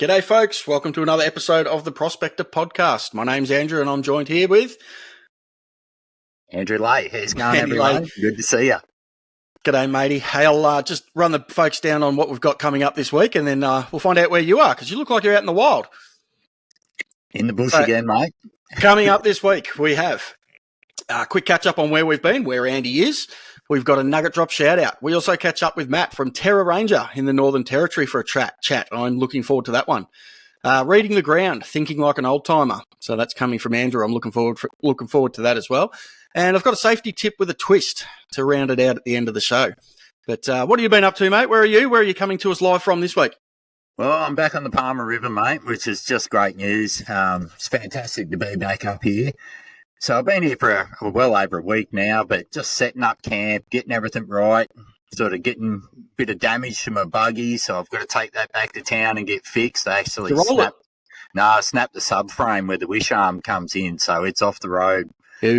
G'day, folks. Welcome to another episode of the Prospector Podcast. My name's Andrew, and I'm joined here with Andrew Lay. How's it going, Andy everyone? Lay. Good to see you. G'day, matey. Hey, I'll just run the folks down on what we've got coming up this week, and then we'll find out where you are, because you look like you're out in the wild. In the bush again, mate. Coming up this week, we have a quick catch-up on where we've been, where Andy is. We've got a nugget drop shout-out. We also catch up with Matt from Terra Ranger in the Northern Territory for a chat. I'm looking forward to that one. Reading the ground, thinking like an old-timer. So that's coming from Andrew. I'm looking forward to that as well. And I've got a safety tip with a twist to round it out at the end of the show. But what have you been up to, mate? Where are you? Where are you coming to us live from this week? Well, I'm back on the Palmer River, mate, which is just great news. It's fantastic to be back up here. So I've been here for well over a week now, but just setting up camp, getting everything right, sort of getting a bit of damage to my buggy, so I've got to take that back to town and get fixed. They actually snapped the subframe where the wish arm comes in, so it's off the road.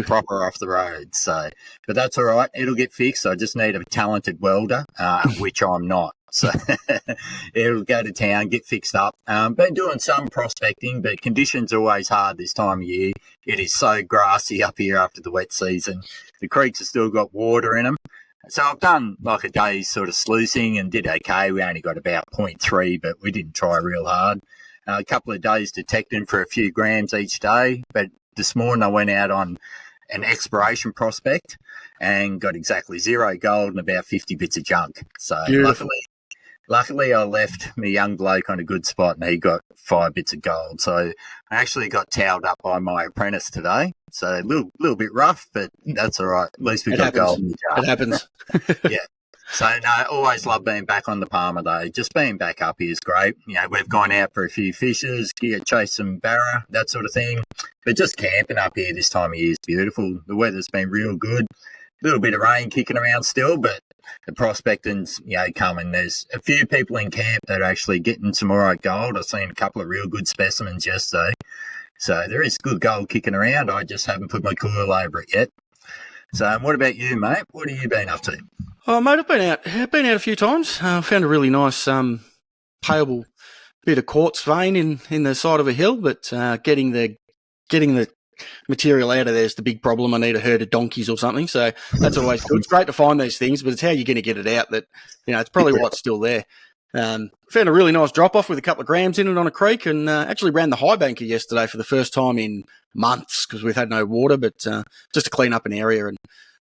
Proper off the road. So, but that's all right. It'll get fixed. I just need a talented welder, which I'm not. So it'll go to town, get fixed up. Been doing some prospecting, but conditions are always hard this time of year. It is so grassy up here after the wet season. The creeks have still got water in them. So I've done like a day's sort of sluicing and did okay. We only got about 0.3, but we didn't try real hard. A couple of days detecting for a few grams each day, but this morning I went out on an exploration prospect and got exactly 0 gold and about 50 bits of junk. So luckily I left my young bloke on a good spot and he got 5 bits of gold. So I actually got towed up by my apprentice today. So a little bit rough, but that's all right. At least we got gold in the jar. It happens. Yeah. So, no, I always love being back on the Palmer, though. Just being back up here is great. You know, we've gone out for a few fishes, chase some barra, that sort of thing. But just camping up here this time of year is beautiful. The weather's been real good. A little bit of rain kicking around still, but the prospecting's, coming. There's a few people in camp that are actually getting some all right gold. I've seen a couple of real good specimens yesterday. So there is good gold kicking around. I just haven't put my coil over it yet. So what about you, mate? What have you been up to? Oh, mate, I've been out a few times. Found a really nice payable bit of quartz vein in the side of a hill, but getting the material out of there is the big problem. I need a herd of donkeys or something, so that's always good. It's great to find these things, but it's how you're going to get it out that, it's probably what's still there. Found a really nice drop-off with a couple of grams in it on a creek, and actually ran the high banker yesterday for the first time in months because we've had no water, but just to clean up an area. And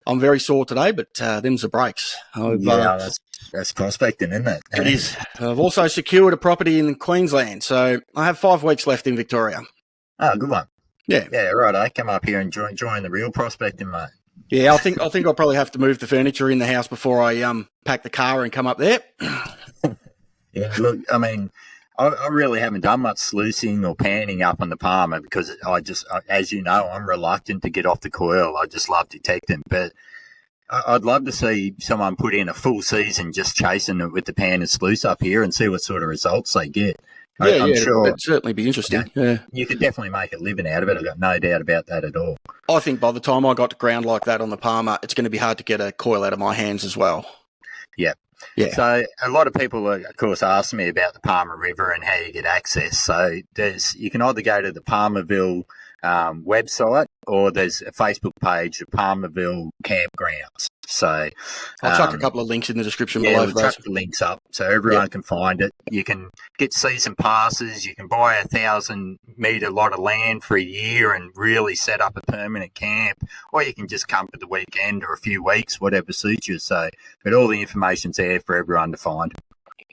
I'm very sore today, but them's the breaks. That's prospecting, isn't it? It is. I've also secured a property in Queensland, so I have 5 weeks left in Victoria. Oh, good one. Yeah. Yeah, right. I come up here and join the real prospecting, mate. Yeah, I think I'll probably have to move the furniture in the house before I pack the car and come up there. Yeah, look, I mean, I really haven't done much sluicing or panning up on the Palmer because as you know, I'm reluctant to get off the coil. I just love detecting. But I'd love to see someone put in a full season just chasing it with the pan and sluice up here and see what sort of results they get. I'm sure it'd certainly be interesting. Yeah. You could definitely make a living out of it. I've got no doubt about that at all. I think by the time I got to ground like that on the Palmer, it's going to be hard to get a coil out of my hands as well. Yeah. Yeah. So a lot of people, of course, ask me about the Palmer River and how you get access. So you can either go to the Palmerville website or there's a Facebook page of Palmerville Campgrounds. So I'll chuck a couple of links in the description below. We'll chuck the links up so everyone can find it. You can get season passes. You can buy a 1,000-metre lot of land for a year and really set up a permanent camp, or you can just come for the weekend or a few weeks, whatever suits you. So, but all the information's there for everyone to find.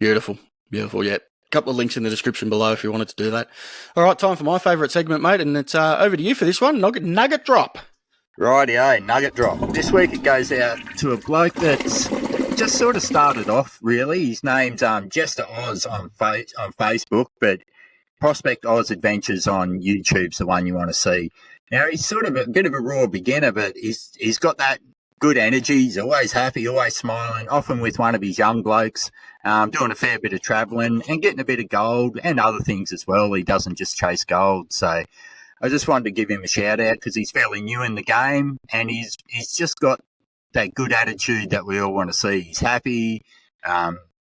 Beautiful. Yeah. A couple of links in the description below if you wanted to do that. All right, time for my favourite segment, mate, and it's over to you for this one. Nugget drop. Rightio, nugget drop. This week it goes out to a bloke that's just sort of started off, really. His name's Jester Oz on Facebook, but Prospect Oz Adventures on YouTube's the one you want to see. Now, he's sort of a bit of a raw beginner, but he's got that good energy. He's always happy, always smiling, often with one of his young blokes, doing a fair bit of travelling and getting a bit of gold and other things as well. He doesn't just chase gold, so I just wanted to give him a shout out because he's fairly new in the game and he's just got that good attitude that we all want to see. He's happy.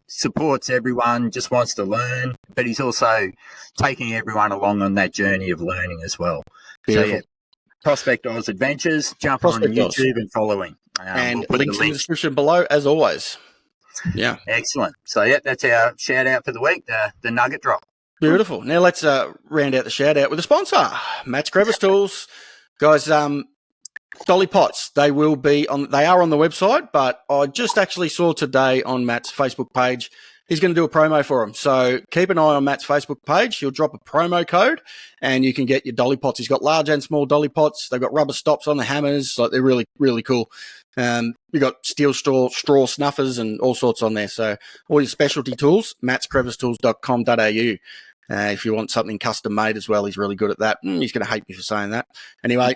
supports everyone, just wants to learn, but he's also taking everyone along on that journey of learning as well. Beautiful. So, yeah, Prospector's Adventures, jump on Prospector's. YouTube and follow him. And We'll put links the in the link. description below, as always. Yeah. Excellent. So, yeah, that's our shout out for the week, the Nugget Drop. Beautiful. Now let's round out the shout out with a sponsor, Matt's Crevice Tools. Guys, dolly pots, they are on the website, but I just actually saw today on Matt's Facebook page, he's going to do a promo for them. So keep an eye on Matt's Facebook page. He'll drop a promo code and you can get your dolly pots. He's got large and small dolly pots. They've got rubber stops on the hammers. Like, they're really, really cool. We've got steel straw snuffers and all sorts on there. So all your specialty tools, mattscrevicetools.com.au. If you want something custom made as well, he's really good at that. He's going to hate me for saying that. Anyway.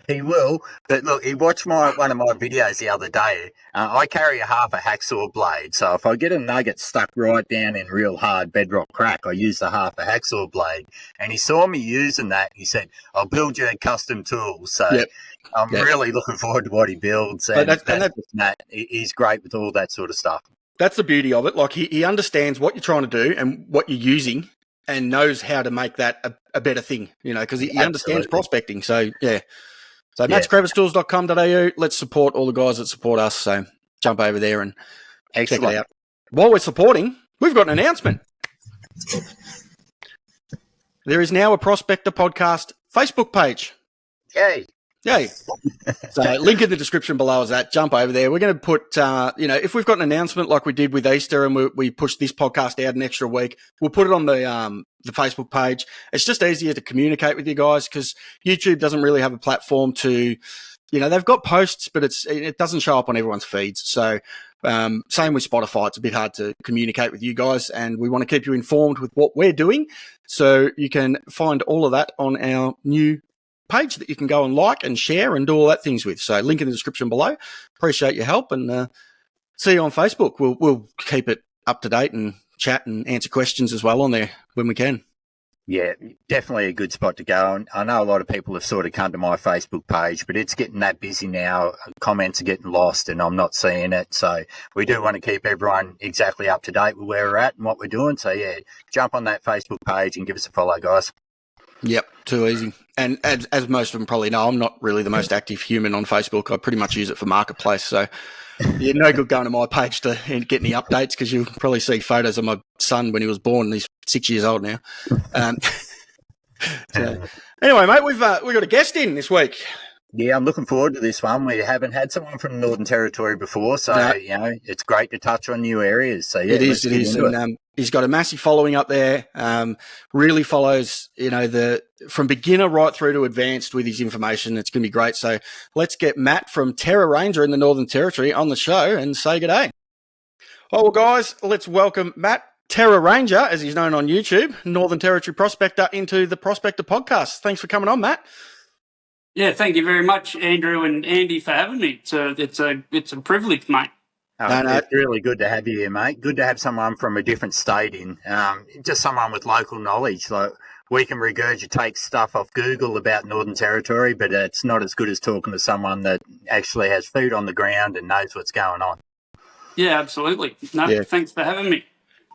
He will, but look, he watched one of my videos the other day. I carry a half a hacksaw blade, so if I get a nugget stuck right down in real hard bedrock crack, I use the half a hacksaw blade. And he saw me using that. He said, "I'll build you a custom tool." So yep. I'm really looking forward to what he builds. And that's Matt. He's great with all that sort of stuff. That's the beauty of it. Like, he understands what you're trying to do and what you're using, and knows how to make that a better thing, because he understands prospecting. So, yeah. So, mattscrevicetools.com.au. Let's support all the guys that support us. So, jump over there and check it out. While we're supporting, we've got an announcement. There is now a Prospector Podcast Facebook page. Yay. So, link in the description below is that. Jump over there. We're going to put, if we've got an announcement like we did with Easter and we push this podcast out an extra week, we'll put it on the Facebook page. It's just easier to communicate with you guys because YouTube doesn't really have a platform to, they've got posts, but it doesn't show up on everyone's feeds. So, same with Spotify. It's a bit hard to communicate with you guys, and we want to keep you informed with what we're doing. So you can find all of that on our new page that you can go and like and share and do all that things with. So link in the description below. Appreciate your help, and see you on Facebook. We'll keep it up to date and chat and answer questions as well on there when we can. Yeah, definitely a good spot to go. And I know a lot of people have sort of come to my Facebook page, but it's getting that busy now. Comments are getting lost and I'm not seeing it. So we do want to keep everyone exactly up to date with where we're at and what we're doing. So, yeah, jump on that Facebook page and give us a follow, guys. Yep, too easy. And as most of them probably know, I'm not really the most active human on Facebook. I pretty much use it for marketplace. So you're no good going to my page to get any updates because you'll probably see photos of my son when he was born. And he's 6 years old now. So, anyway, mate, we've got a guest in this week. Yeah, I'm looking forward to this one. We haven't had someone from the Northern Territory before, so, it's great to touch on new areas. So, yeah, it is. And, he's got a massive following up there, really follows, from beginner right through to advanced with his information. It's going to be great. So let's get Matt from Terra Ranger in the Northern Territory on the show and say good day. Well, guys, let's welcome Matt, Terra Ranger, as he's known on YouTube, Northern Territory Prospector, into the Prospector Podcast. Thanks for coming on, Matt. Yeah, thank you very much, Andrew and Andy, for having me. It's a privilege, mate. It's really good to have you here, mate. Good to have someone from a different state in, just someone with local knowledge. Like, we can regurgitate stuff off Google about Northern Territory, but it's not as good as talking to someone that actually has food on the ground and knows what's going on. Yeah, absolutely. Thanks for having me.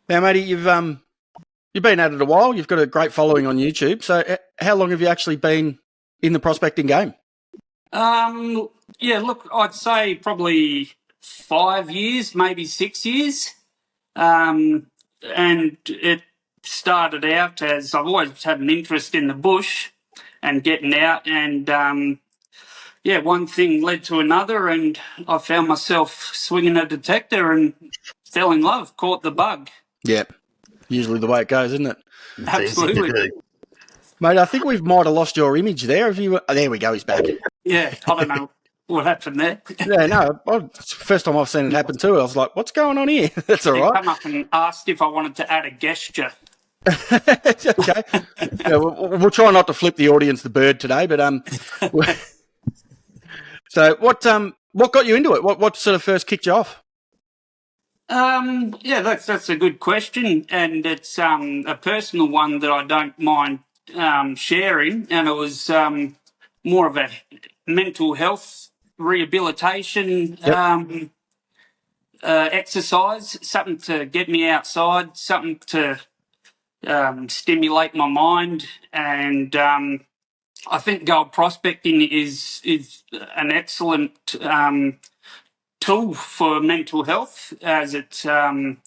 Now, matey, you've been at it a while. You've got a great following on YouTube. So how long have you actually been in the prospecting game? I'd say probably 5 years, maybe 6 years. And it started out as I've always had an interest in the bush and getting out. And, one thing led to another, and I found myself swinging a detector and fell in love, caught the bug. Yeah, usually the way it goes, isn't it? Absolutely. Mate, I think we might have lost your image there. There we go, he's back. Yeah, I don't know what happened there. Yeah, no, it's the first time I've seen it happen too. I was like, what's going on here? That's all right. He come up and asked if I wanted to add a gesture. Okay. Yeah, we'll try not to flip the audience the bird today, but so what got you into it? What sort of first kicked you off? That's a good question, and it's a personal one that I don't mind sharing, and it was more of a mental health rehabilitation exercise, something to get me outside, something to stimulate my mind, and I think gold prospecting is an excellent tool for mental health, as it's I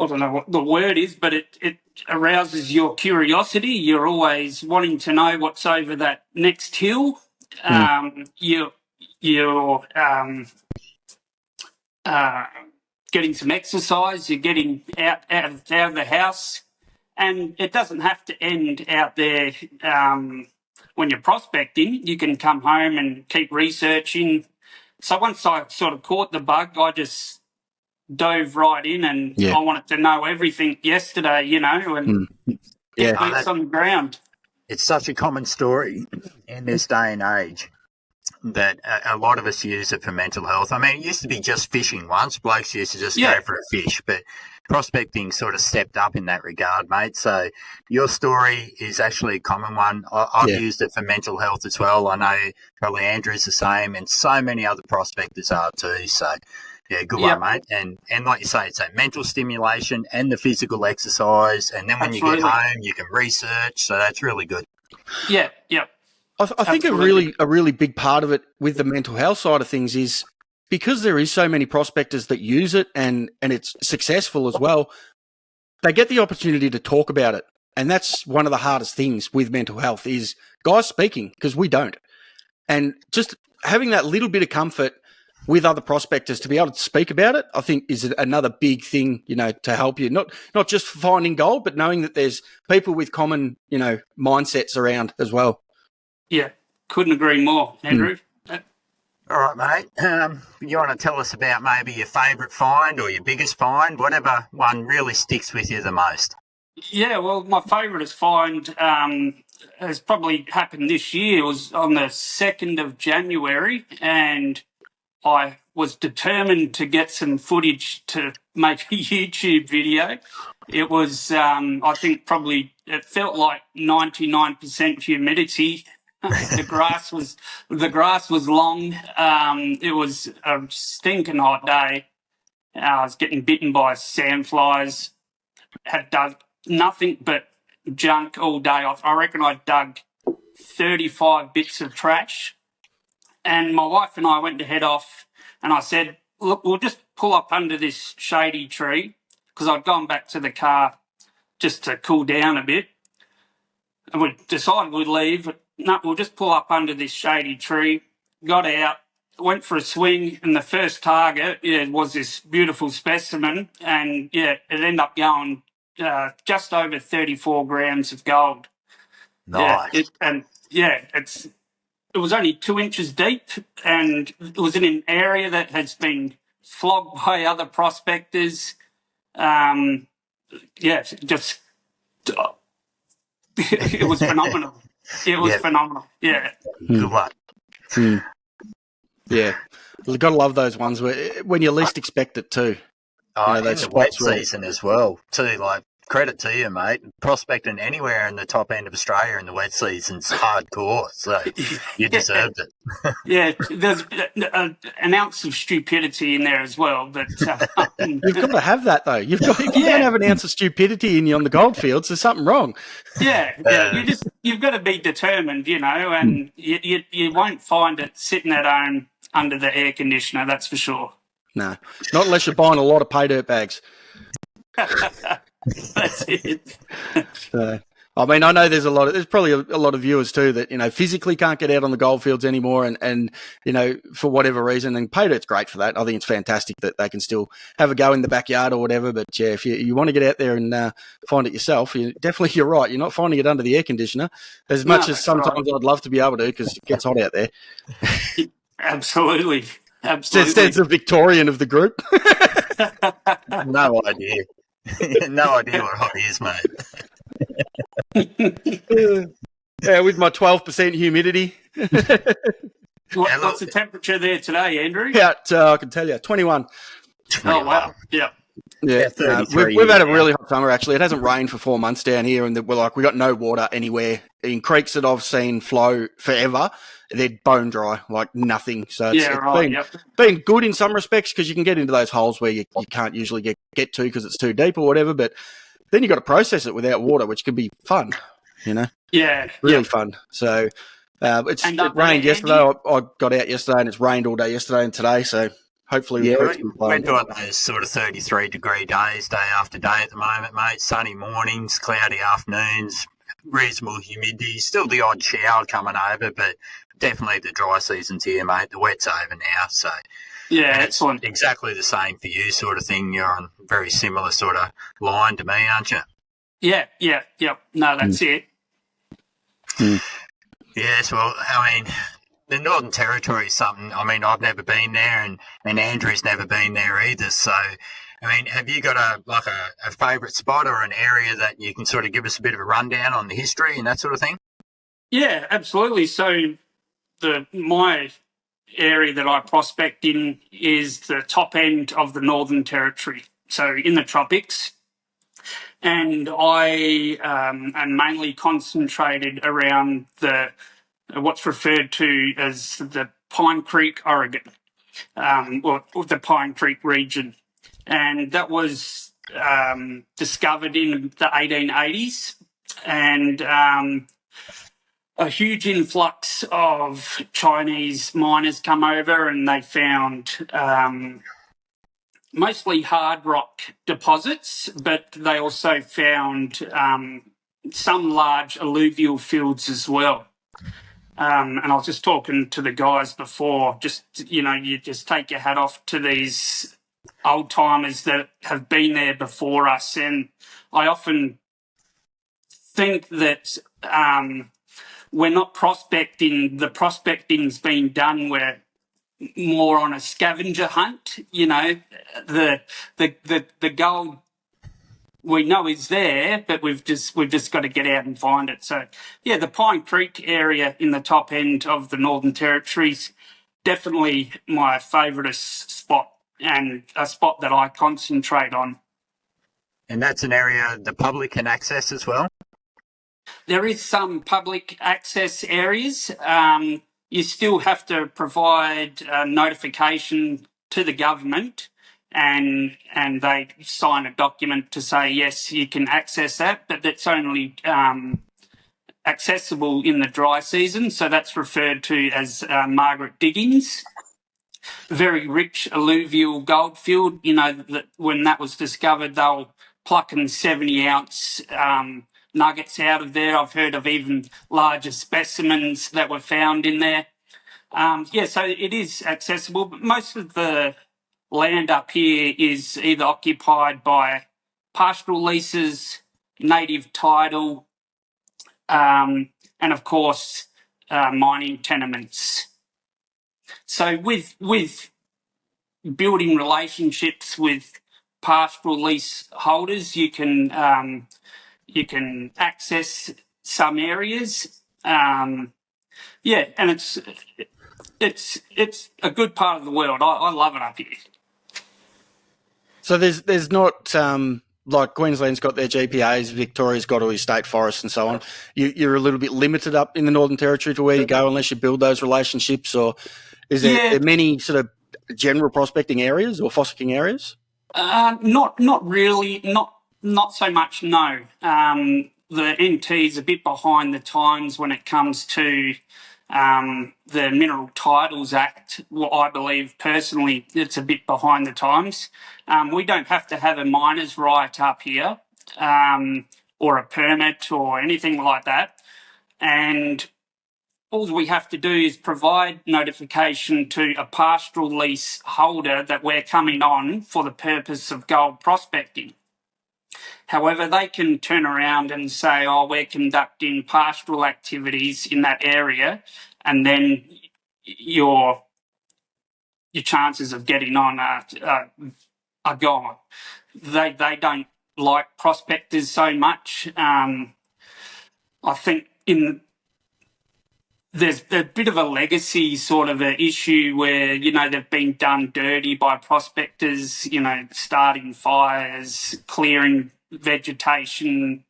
don't know what the word is, but it arouses your curiosity. You're always wanting to know what's over that next hill. You're getting some exercise. You're getting out of the house, and it doesn't have to end out there. When you're prospecting, you can come home and keep researching. So once I sort of caught the bug, I just dove right in, and I wanted to know everything yesterday, and get boots on the ground. It's such a common story in this day and age that a lot of us use it for mental health. I mean, it used to be just fishing once. Blokes used to just go for a fish, but prospecting sort of stepped up in that regard, mate. So your story is actually a common one. I've used it for mental health as well. I know probably Andrew's the same, and so many other prospectors are too. So yeah, good one, mate. And like you say, it's that mental stimulation and the physical exercise. And then when you get home, you can research. So that's really good. Yeah. I think a really big part of it with the mental health side of things is because there is so many prospectors that use it and it's successful as well, they get the opportunity to talk about it. And that's one of the hardest things with mental health is guys speaking, because we don't. And just having that little bit of comfort with other prospectors to be able to speak about it, I think is another big thing, to help you. Not just finding gold, but knowing that there's people with common, mindsets around as well. Yeah, couldn't agree more, Andrew. All right, mate. You want to tell us about maybe your favourite find or your biggest find, whatever one really sticks with you the most? Yeah, well, my favourite find has probably happened this year. It was on the 2nd of January, and I was determined to get some footage to make a YouTube video. It was, I think, it felt like 99% humidity. The grass was long. It was a stinking hot day. I was getting bitten by sandflies. Had dug nothing but junk all day. I reckon I dug 35 bits of trash. And my wife and I went to head off, and I said, look, we'll just pull up under this shady tree, because I'd gone back to the car just to cool down a bit. And we decided we'd leave. No, we'll just pull up under this shady tree. Got out, went for a swing, and the first target was this beautiful specimen. And, it ended up going just over 34 grams of gold. Nice. It was only 2 inches deep, and it was in an area that has been flogged by other prospectors. It was phenomenal. It was phenomenal. Yeah. Good luck. Yeah. You've got to love those ones when you least expect it too. And the wet season as well too. Like, credit to you, mate. Prospecting anywhere in the top end of Australia in the wet season's hardcore, so you deserved it. Yeah, there's an ounce of stupidity in there as well, but you've got to have that though. If you don't have an ounce of stupidity in you on the goldfields, there's something wrong. Yeah. You've got to be determined, and you won't find it sitting at home under the air conditioner. That's for sure. No, not unless you're buying a lot of pay dirt bags. That's it. I mean, I know there's probably a lot of viewers too that, physically can't get out on the goldfields anymore and, for whatever reason, and pay dirt's great for that. I think it's fantastic that they can still have a go in the backyard or whatever. But yeah, if you want to get out there and find it yourself, you're right. You're not finding it under the air conditioner as much as sometimes I'd love to be able to, because it gets hot out there. Absolutely. Stands the Victorian of the group. No idea. No idea what hot is, mate. Yeah, with my 12% humidity. What's the temperature there today, Andrew? I can tell you, 21. Oh, wow. Yeah. Yeah, About 33 we've had years a now. really hot summer. Actually, it hasn't rained for 4 months down here, and we got no water anywhere in creeks that I've seen flow forever. They're bone dry, like nothing. So it's right. Yep. been good in some respects because you can get into those holes where you can't usually get to because it's too deep or whatever. But then you got to process it without water, which can be fun. Yeah. Really Yep. fun. So And it up there, rained yesterday. Andy? I got out yesterday, and it's rained all day yesterday and today. So hopefully the Yeah, creeks will be we're flowing. doing those sort of 33-degree days, day after day at the moment, mate. Sunny mornings, cloudy afternoons, reasonable humidity. Still the odd shower coming over, but definitely the dry season's here, mate. The wet's over now, so. Yeah, And it's excellent. exactly the same for you, sort of thing. You're on a very similar sort of line to me, aren't you? Yeah, yep. No, that's it. Yes, well, I mean, the Northern Territory is something, I mean, I've never been there, and Andrew's never been there either. So, I mean, have you got a favourite spot or an area that you can sort of give us a bit of a rundown on the history and that sort of thing? Yeah, absolutely. So my area that I prospect in is the top end of the Northern Territory, so in the tropics. And I am mainly concentrated around what's referred to as the Pine Creek, Oregon, or the Pine Creek region. And that was discovered in the 1880s. And a huge influx of Chinese miners come over, and they found mostly hard rock deposits, but they also found some large alluvial fields as well. And I was just talking to the guys before, you just take your hat off to these old timers that have been there before us. And I often think that we're not prospecting, the prospecting's been done where more on a scavenger hunt. The gold we know is there, but we've just got to get out and find it. So yeah, the Pine Creek area in the top end of the Northern Territories, definitely my favourite spot, and a spot that I concentrate on. And that's an area the public can access as well? There is some public access areas. You still have to provide notification to the government, and they sign a document to say yes, you can access that, but it's only accessible in the dry season. So that's referred to as Margaret Diggings. Very rich alluvial goldfield. When that was discovered, they were plucking 70-ounce nuggets out of there. I've heard of even larger specimens that were found in there. So it is accessible, but most of the land up here is either occupied by pastoral leases, native title, and of course mining tenements. So with building relationships with pastoral lease holders, you can access some areas. And it's a good part of the world. I love it up here. So there's not like Queensland's got their GPAs, Victoria's got all your state forests and so on. You're a little bit limited up in the Northern Territory to where you go unless you build those relationships, or is there many sort of general prospecting areas or fossicking areas? Not really. Not so much. No. The NT is a bit behind the times when it comes to the Mineral Titles Act. Well, I believe personally it's a bit behind the times. We don't have to have a miner's right up here, or a permit or anything like that. And all we have to do is provide notification to a pastoral lease holder that we're coming on for the purpose of gold prospecting. However, they can turn around and say, we're conducting pastoral activities in that area, and then your chances of getting on are gone. They don't like prospectors so much. I think in there's a bit of a legacy sort of an issue where, you know, they've been done dirty by prospectors, you know, starting fires, clearing vegetation.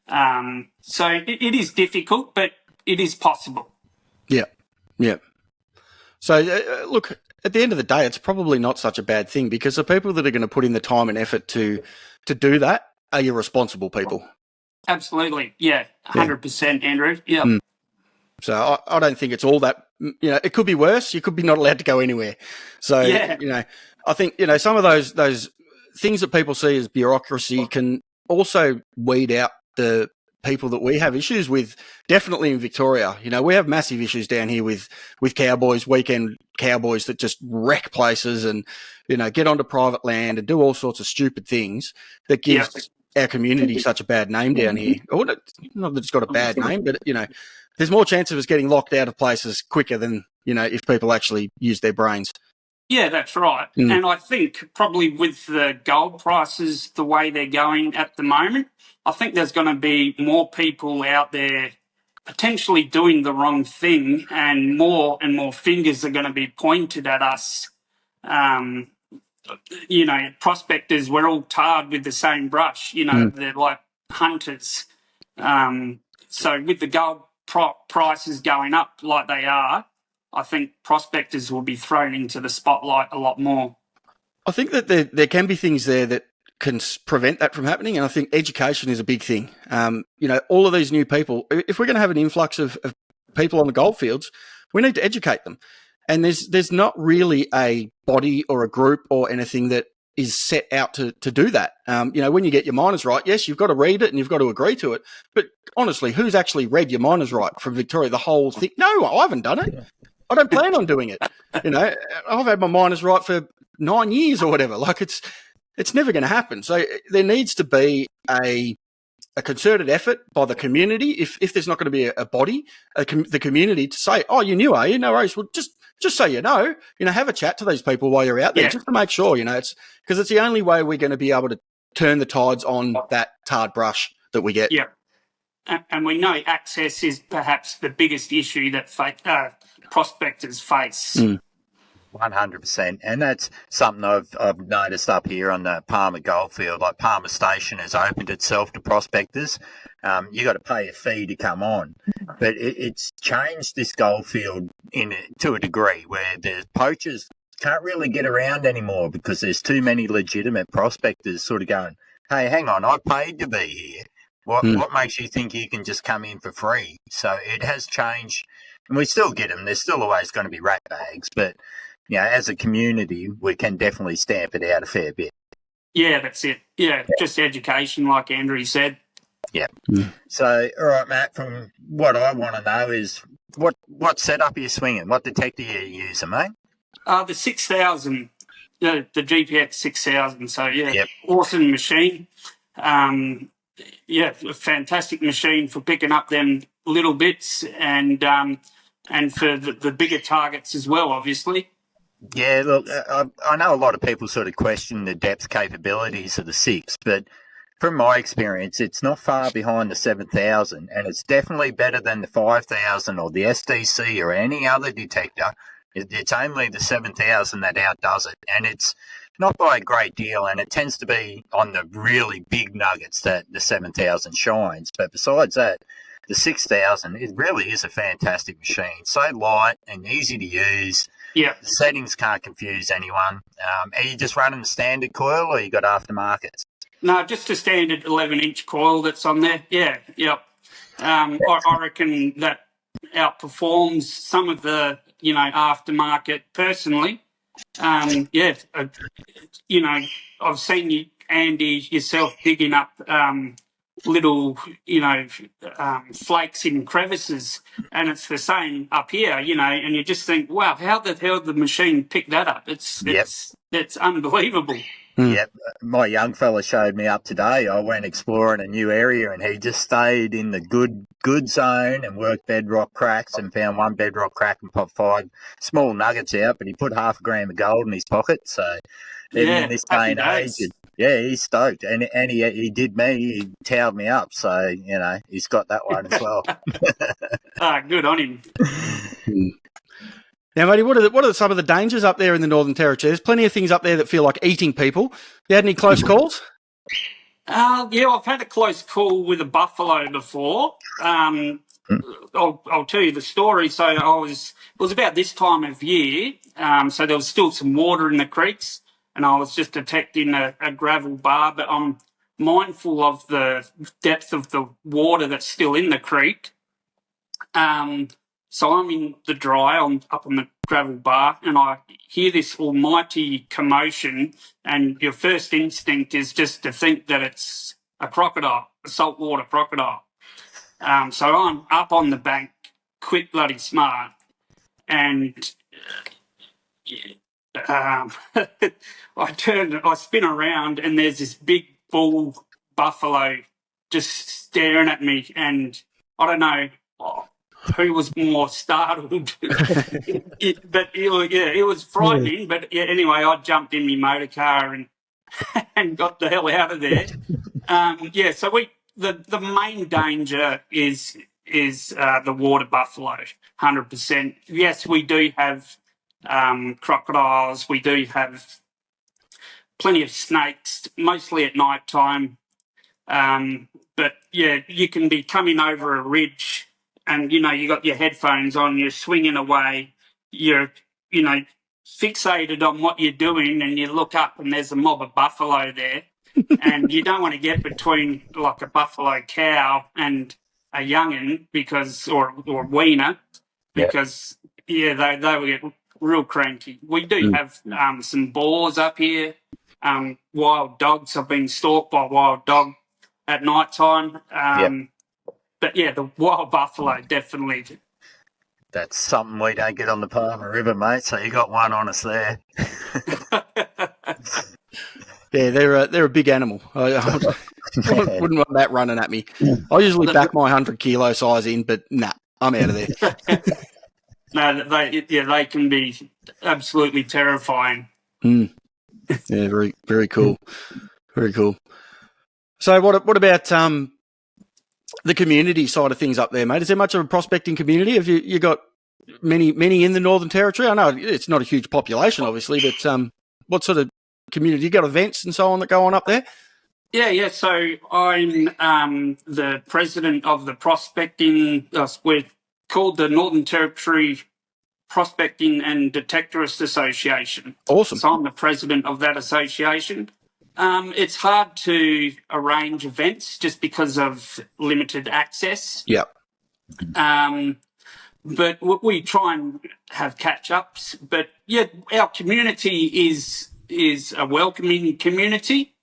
So it is difficult, but it is possible. Yeah, yeah. So, look, at the end of the day, it's probably not such a bad thing because the people that are going to put in the time and effort to do that are your responsible people. Absolutely. Yeah, 100%, Andrew. Yeah. Mm. So I don't think it's all that, you know, it could be worse. You could be not allowed to go anywhere. So, you know, I think, you know, some of those things that people see as bureaucracy can also weed out the people that we have issues with, definitely in Victoria. You know, we have massive issues down here with cowboys, weekend cowboys that just wreck places and, you know, get onto private land and do all sorts of stupid things that gives our community such a bad name down here. Or not that it's got a bad name, but, you know, there's more chance of us getting locked out of places quicker than, you know, if people actually use their brains. Yeah, that's right. And I think probably with the gold prices the way they're going at the moment, I think there's going to be more people out there potentially doing the wrong thing, and more fingers are going to be pointed at us. You know, prospectors, we're all tarred with the same brush. You know, they're like hunters. So with the gold prices going up like they are, I think prospectors will be thrown into the spotlight a lot more. I think that there can be things there that can prevent that from happening, and I think education is a big thing. You know, all of these new people, if we're going to have an influx of people on the goldfields, we need to educate them. And there's not really a body or a group or anything that is set out to do that. You know, when you get your miners right, yes, you've got to read it and you've got to agree to it. But honestly, who's actually read your miners right from Victoria, the whole thing? No, I haven't done it. I don't plan on doing it. You know, I've had my miners right for 9 years or whatever. Like it's never going to happen. So there needs to be a concerted effort by the community. If there's not going to be a body, the community to say, "Oh, you knew, are you? No worries." Well, just so you know, have a chat to these people while you're out there, just to make sure. You know, it's because it's the only way we're going to be able to turn the tides on that tarred brush that we get. Yeah, and we know access is perhaps the biggest issue that prospectors face. 100%, and that's something I've noticed up here on the Palmer Goldfield. Like Palmer Station has opened itself to prospectors. You got to pay a fee to come on, but it's changed this goldfield to a degree where the poachers can't really get around anymore because there's too many legitimate prospectors sort of going, "Hey, hang on, I paid to be here. What makes you think you can just come in for free?" So it has changed, and we still get them. There's still always going to be rat bags, but you know, as a community, we can definitely stamp it out a fair bit. Yeah, that's it. Yeah, just education, like Andrew said. Yeah. So, all right, Matt, from what I want to know is what setup are you swinging? What detector are you using, mate? The 6000, the GPX 6000. So, awesome machine. A fantastic machine for picking up them little bits and for the bigger targets as well, obviously. Yeah, look, I know a lot of people sort of question the depth capabilities of the 6, but from my experience, it's not far behind the 7000, and it's definitely better than the 5000 or the SDC or any other detector. It's only the 7000 that outdoes it, and it's not by a great deal, and it tends to be on the really big nuggets that the 7000 shines. But besides that, the 6000, it really is a fantastic machine. So light and easy to use. Yeah. The settings can't confuse anyone. Are you just running the standard coil or you got aftermarkets? No, just a standard 11-inch coil that's on there. Yeah, yep. I reckon that outperforms some of the, aftermarket personally. I've seen you, Andy, yourself digging up little, flakes in crevices, and it's the same up here, and you just think, wow, how the hell did the machine pick that up? It's unbelievable. Yep. My young fella showed me up today. I went exploring a new area and he just stayed in the good zone and worked bedrock cracks and found one bedrock crack and popped 5 small nuggets out, but he put half a gram of gold in his pocket. So even in this day and age, Yeah, he's stoked, and he did me. He towed me up, so he's got that one as well. Good on him. Now, matey, what are some of the dangers up there in the Northern Territory? There's plenty of things up there that feel like eating people. You had any close calls? Yeah, I've had a close call with a buffalo before. I'll tell you the story. So it was about this time of year. So there was still some water in the creeks, and I was just detecting a gravel bar. But I'm mindful of the depth of the water that's still in the creek. So I'm in the dry, I'm up on the gravel bar, and I hear this almighty commotion, and your first instinct is just to think that it's a crocodile, a saltwater crocodile. So I'm up on the bank, quick bloody smart, and I spin around, and there's this big bull buffalo just staring at me, and I don't know who was more startled. It was frightening. But anyway, I jumped in my motor car and got the hell out of there. So the main danger is the water buffalo, 100%. Yes, we do have crocodiles. We do have plenty of snakes, mostly at night time. But yeah, you can be coming over a ridge, and you got your headphones on, you're swinging away, you're fixated on what you're doing, and you look up and there's a mob of buffalo there, and you don't want to get between like a buffalo cow and a young'un or weaner, because they will get real cranky. We do have some boars up here, wild dogs. I've been stalked by wild dog at night time. But yeah, the wild buffalo, definitely. That's something we don't get on the Palmer River, mate. So you got one on us there. Yeah, they're a big animal. I wouldn't want that running at me. I usually back my 100 kilo size in, but nah, I'm out of there. No, they can be absolutely terrifying. Yeah, very, very cool. Very cool. So what about the community side of things up there, mate? Is there much of a prospecting community? Have you got many in the Northern Territory? I know it's not a huge population, obviously, but what sort of community? You got events and so on that go on up there? Yeah. So I'm the president of the prospecting. We're called the Northern Territory Prospecting and Detectorist Association. Awesome. So I'm the president of that association. It's hard to arrange events just because of limited access. Yeah. But we try and have catch-ups. But yeah, our community is a welcoming community.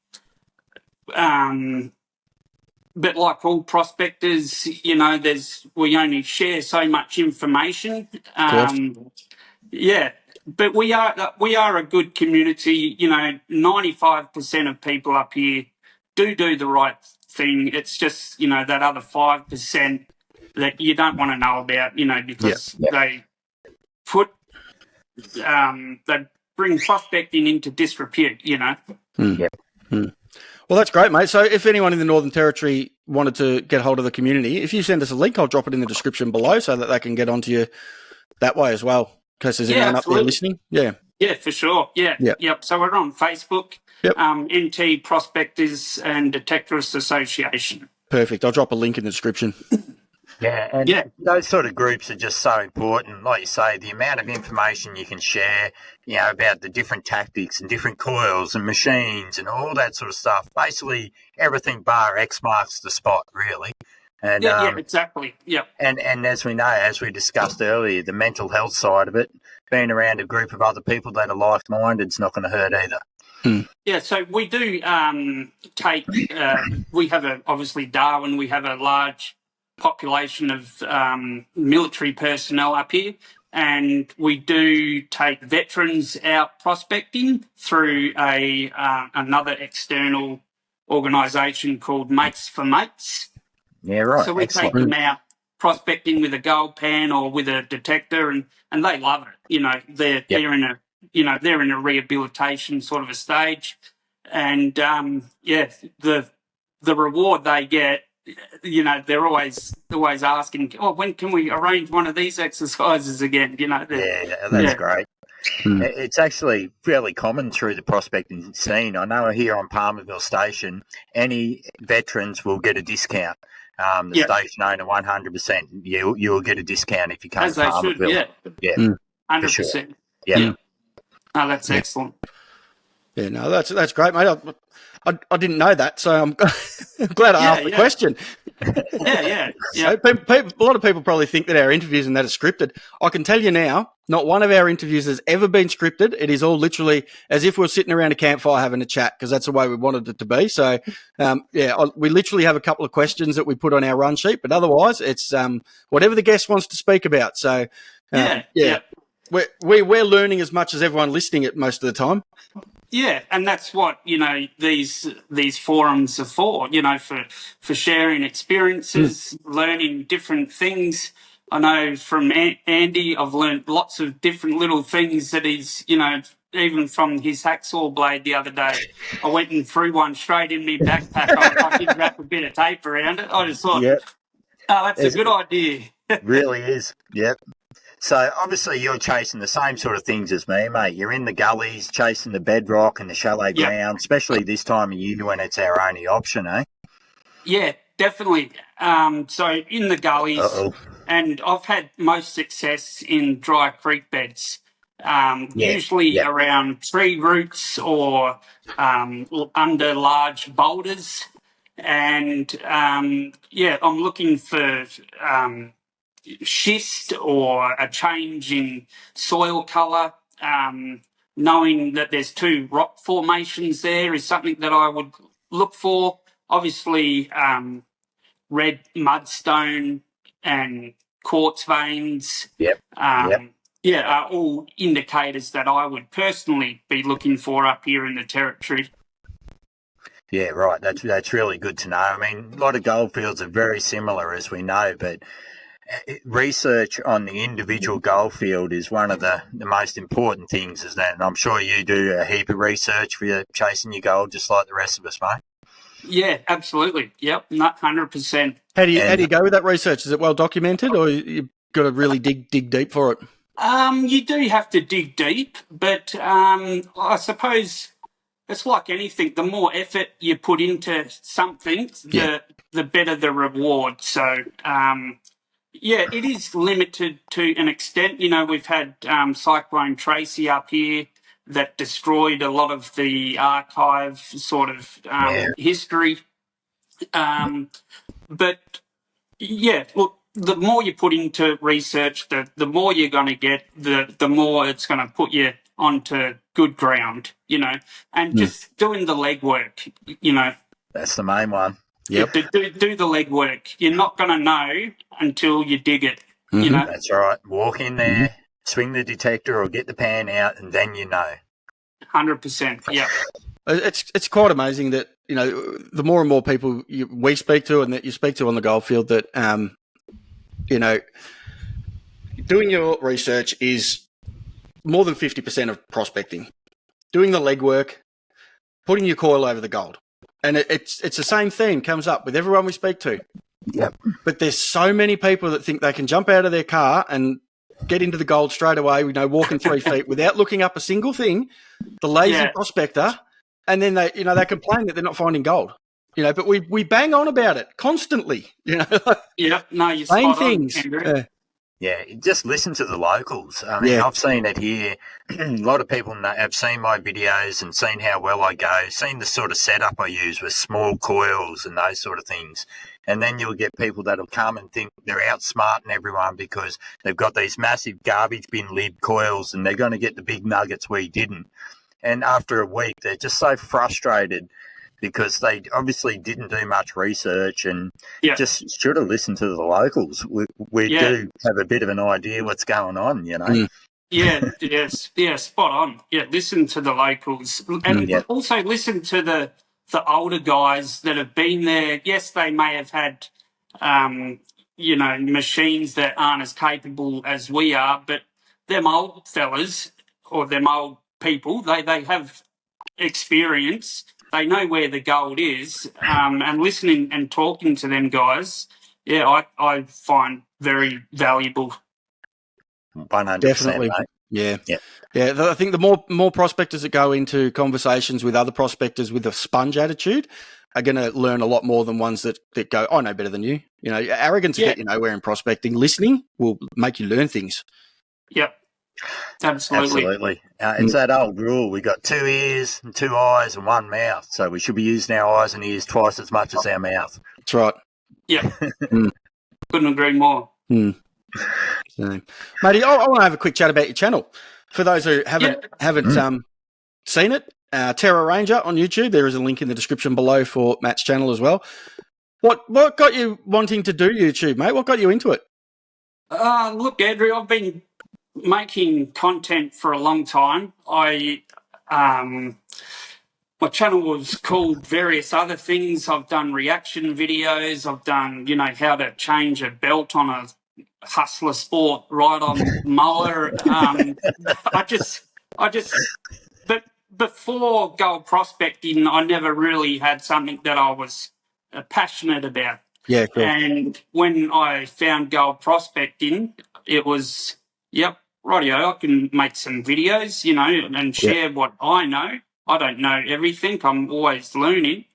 But like all prospectors, we only share so much information. Yeah, but we are a good community. 95% of people up here do the right thing. It's just that other 5% that you don't want to know about. Because they put they bring prospecting into disrepute. Well, that's great, mate. So if anyone in the Northern Territory wanted to get hold of the community, if you send us a link, I'll drop it in the description below so that they can get onto you that way as well, in case there's anyone up there listening. Yeah. Yeah, for sure. Yeah. Yep. So we're on Facebook, NT Prospectors and Detectorists Association. Perfect. I'll drop a link in the description. Yeah, and those sort of groups are just so important. Like you say, the amount of information you can share, about the different tactics and different coils and machines and all that sort of stuff. Basically, everything bar X marks the spot, really. And, exactly. Yeah. And as we know, as we discussed earlier, the mental health side of it, being around a group of other people that are like-minded is not going to hurt either. Yeah, so we do take. We have obviously Darwin. We have a large population of military personnel up here, and we do take veterans out prospecting through another external organisation called Mates for Mates. Yeah, right. So we take them out prospecting with a gold pan or with a detector, and they love it. They're in a rehabilitation sort of a stage. and the reward they get, they're always asking, oh, when can we arrange one of these exercises again? That's great. It's actually fairly common through the prospecting scene. I know here on Palmerville Station, any veterans will get a discount. The station owner, 100%, you'll get a discount if you come as to they Palmerville. should, Yeah, 100%. Sure. Yeah. Oh, that's excellent. Yeah, no, that's great, mate. I didn't know that, so I'm glad I asked the question. Yeah. So a lot of people probably think that our interviews and that are scripted. I can tell you now, not one of our interviews has ever been scripted. It is all literally as if we're sitting around a campfire having a chat, because that's the way we wanted it to be. So, we literally have a couple of questions that we put on our run sheet, but otherwise it's whatever the guest wants to speak about. So, we're learning as much as everyone listening at most of the time. Yeah, and that's what these forums are for. For sharing experiences, learning different things. I know from Andy, I've learned lots of different little things that he's, even from his hacksaw blade the other day. I went and threw one straight in my backpack. I did wrap a bit of tape around it. I just thought, that's a good idea. Really is. Yep. So obviously you're chasing the same sort of things as me, mate. You're in the gullies, chasing the bedrock and the shallow ground, especially this time of year when it's our only option, eh? Yeah, definitely. So in the gullies, and I've had most success in dry creek beds, usually around tree roots or under large boulders. And, I'm looking for schist or a change in soil colour. Knowing that there's two rock formations there is something that I would look for. Obviously, red mudstone and quartz veins are all indicators that I would personally be looking for up here in the territory. Yeah, right. That's really good to know. I mean, a lot of goldfields are very similar, as we know, but research on the individual goldfield is one of the most important things, isn't it? And I'm sure you do a heap of research for your chasing your gold, just like the rest of us, mate. Yeah, absolutely. Yep, 100%. How do you go with that research? Is it well documented, or you've got to really dig deep for it? You do have to dig deep, but I suppose it's like anything. The more effort you put into something, the better the reward. So, it is limited to an extent. We've had Cyclone Tracy up here that destroyed a lot of the archive sort of history. But, look, the more you put into research, the more you're going to get, the more it's going to put you onto good ground, and just doing the legwork, That's the main one. Yep. Do the legwork. You're not going to know until you dig it, That's right. Walk in there, swing the detector or get the pan out, and then you know. 100%, yeah. It's quite amazing that, the more and more people we speak to and that you speak to on the goldfield that, doing your research is more than 50% of prospecting. Doing the legwork, putting your coil over the gold. And it's the same theme comes up with everyone we speak to. Yep. But there's so many people that think they can jump out of their car and get into the gold straight away, walking 3 feet without looking up a single thing, the lazy prospector, and then they complain that they're not finding gold. But we bang on about it constantly, Yeah, no, you're same spot things. on, Andrew. Yeah, just listen to the locals. I mean, I've seen it here. A lot of people have seen my videos and seen how well I go, seen the sort of setup I use with small coils and those sort of things. And then you'll get people that'll come and think they're outsmarting everyone because they've got these massive garbage bin lid coils and they're going to get the big nuggets we didn't. And after a week, they're just so frustrated because they obviously didn't do much research and just should have listened to the locals. We do have a bit of an idea what's going on, Yeah, spot on. Yeah, listen to the locals. And also listen to the older guys that have been there. Yes, they may have had, machines that aren't as capable as we are, but them old fellas or them old people, they have experience they know where the gold is, and listening and talking to them guys, I find very valuable. 100%, Definitely. mate. Yeah. Yeah. Yeah. I think the more prospectors that go into conversations with other prospectors with a sponge attitude are going to learn a lot more than ones that go, I know better than you. You know, arrogance will get you nowhere in prospecting. Listening will make you learn things. Yep. Absolutely. It's that old rule. We got 2 ears and 2 eyes and 1 mouth. So we should be using our eyes and ears twice as much as our mouth. That's right. Yeah. Couldn't agree more. So, matey, I want to have a quick chat about your channel. For those who haven't seen it, Terra Ranger on YouTube. There is a link in the description below for Matt's channel as well. What got you wanting to do YouTube, mate? What got you into it? Look, Andrew, I've been making content for a long time. My channel was called various other things. I've done reaction videos. I've done, how to change a belt on a Hustler Sport ride-on mower. But before gold prospecting, I never really had something that I was passionate about. Yeah, cool. And when I found gold prospecting, it was, rightio, I can make some videos, and share what I know. I don't know everything. I'm always learning.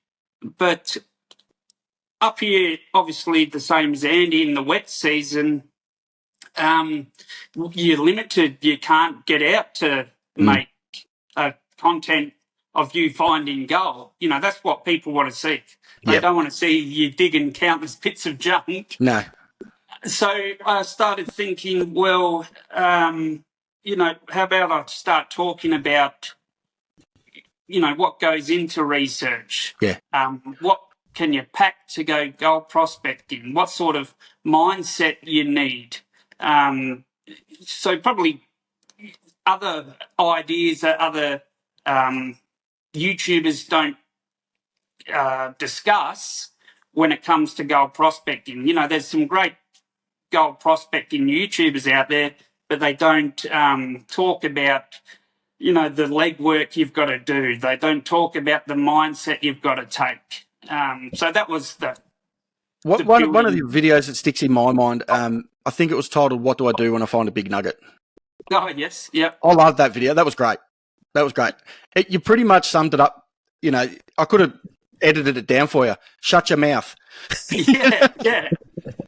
But up here, obviously the same as Andy in the wet season, you're limited. You can't get out to make content of you finding gold. That's what people want to see. They don't want to see you digging countless bits of junk. No. So I started thinking, well, how about I start talking about, what goes into research? Yeah. What can you pack to go gold prospecting? What sort of mindset you need? So probably other ideas that other YouTubers don't discuss when it comes to gold prospecting. There's some great gold prospecting YouTubers out there, but they don't talk about, the legwork you've got to do. They don't talk about the mindset you've got to take. So that was one of the videos that sticks in my mind. I think it was titled, "What do I do when I find a big nugget?" Oh, yes. Yep. I love that video. That was great. You pretty much summed it up. I could have edited it down for you. Shut your mouth. Yeah,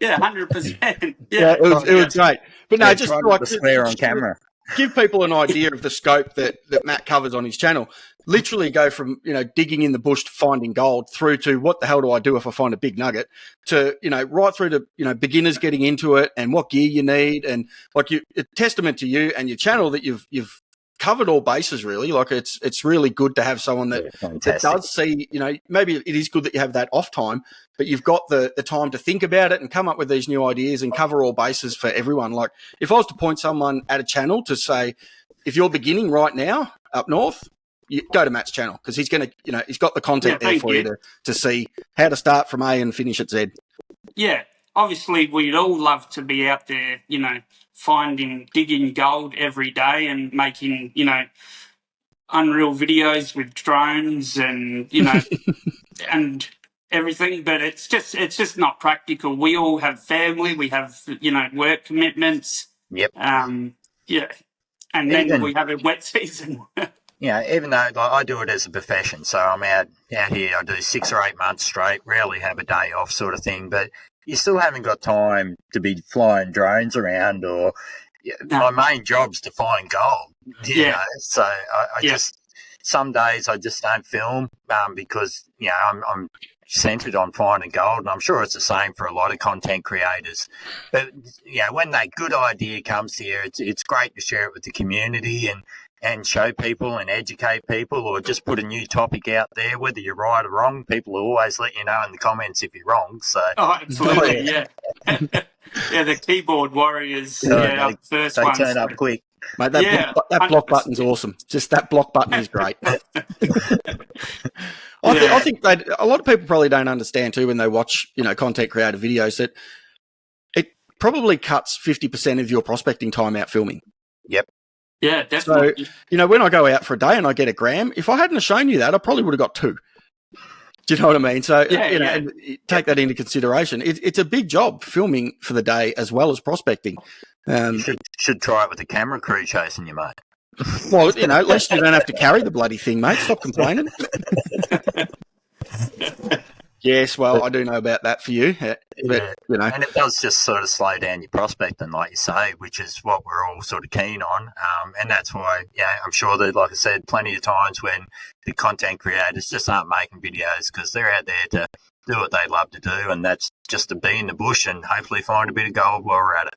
100%. Yeah, it was great. But no, just like swear on camera. Give people an idea of the scope that Matt covers on his channel. Literally go from, digging in the bush to finding gold through to what the hell do I do if I find a big nugget to, right through to, beginners getting into it and what gear you need. And like a testament to you and your channel that you've covered all bases really. Like it's really good to have someone that does see, maybe it is good that you have that off time, but you've got the time to think about it and come up with these new ideas and cover all bases for everyone. Like if I was to point someone at a channel to say, if you're beginning right now up north, you go to Matt's channel because he's going to, he's got the content there for you to see how to start from A and finish at Z. Yeah. Obviously, we'd all love to be out there, digging gold every day and making, unreal videos with drones and, and everything. But it's just not practical. We all have family. We have, work commitments. Yep. And then we have a wet season. Even though I do it as a profession, so I'm out here, I do 6 or 8 months straight, rarely have a day off sort of thing, but you still haven't got time to be flying drones around or my main job's to find gold. You know? So I just, some days I just don't film because, I'm centered on finding gold, and I'm sure it's the same for a lot of content creators. But, when that good idea comes to you, it's great to share it with the community and show people and educate people or just put a new topic out there, whether you're right or wrong. People will always let you know in the comments if you're wrong. So absolutely, yeah. The keyboard warriors, first they ones. Turn up quick. Mate, that block button's awesome. Just that block button is great. I think a lot of people probably don't understand too when they watch, content creator videos that it probably cuts 50% of your prospecting time out filming. Yep. Yeah, definitely. So, when I go out for a day and I get a gram, if I hadn't have shown you that, I probably would have got 2. Do you know what I mean? So, Yeah, you know, yeah. and take that into consideration. It's a big job filming for the day as well as prospecting. You should try it with a camera crew chasing you, mate. Well, you know, at least you don't have to carry the bloody thing, mate. Stop complaining. Yes, well, I do know about that for you. But, you know. And it does just sort of slow down your prospecting, like you say, which is what we're all sort of keen on. And that's why, I'm sure that, like I said, plenty of times when the content creators just aren't making videos because they're out there to do what they love to do, and that's just to be in the bush and hopefully find a bit of gold while we're at it.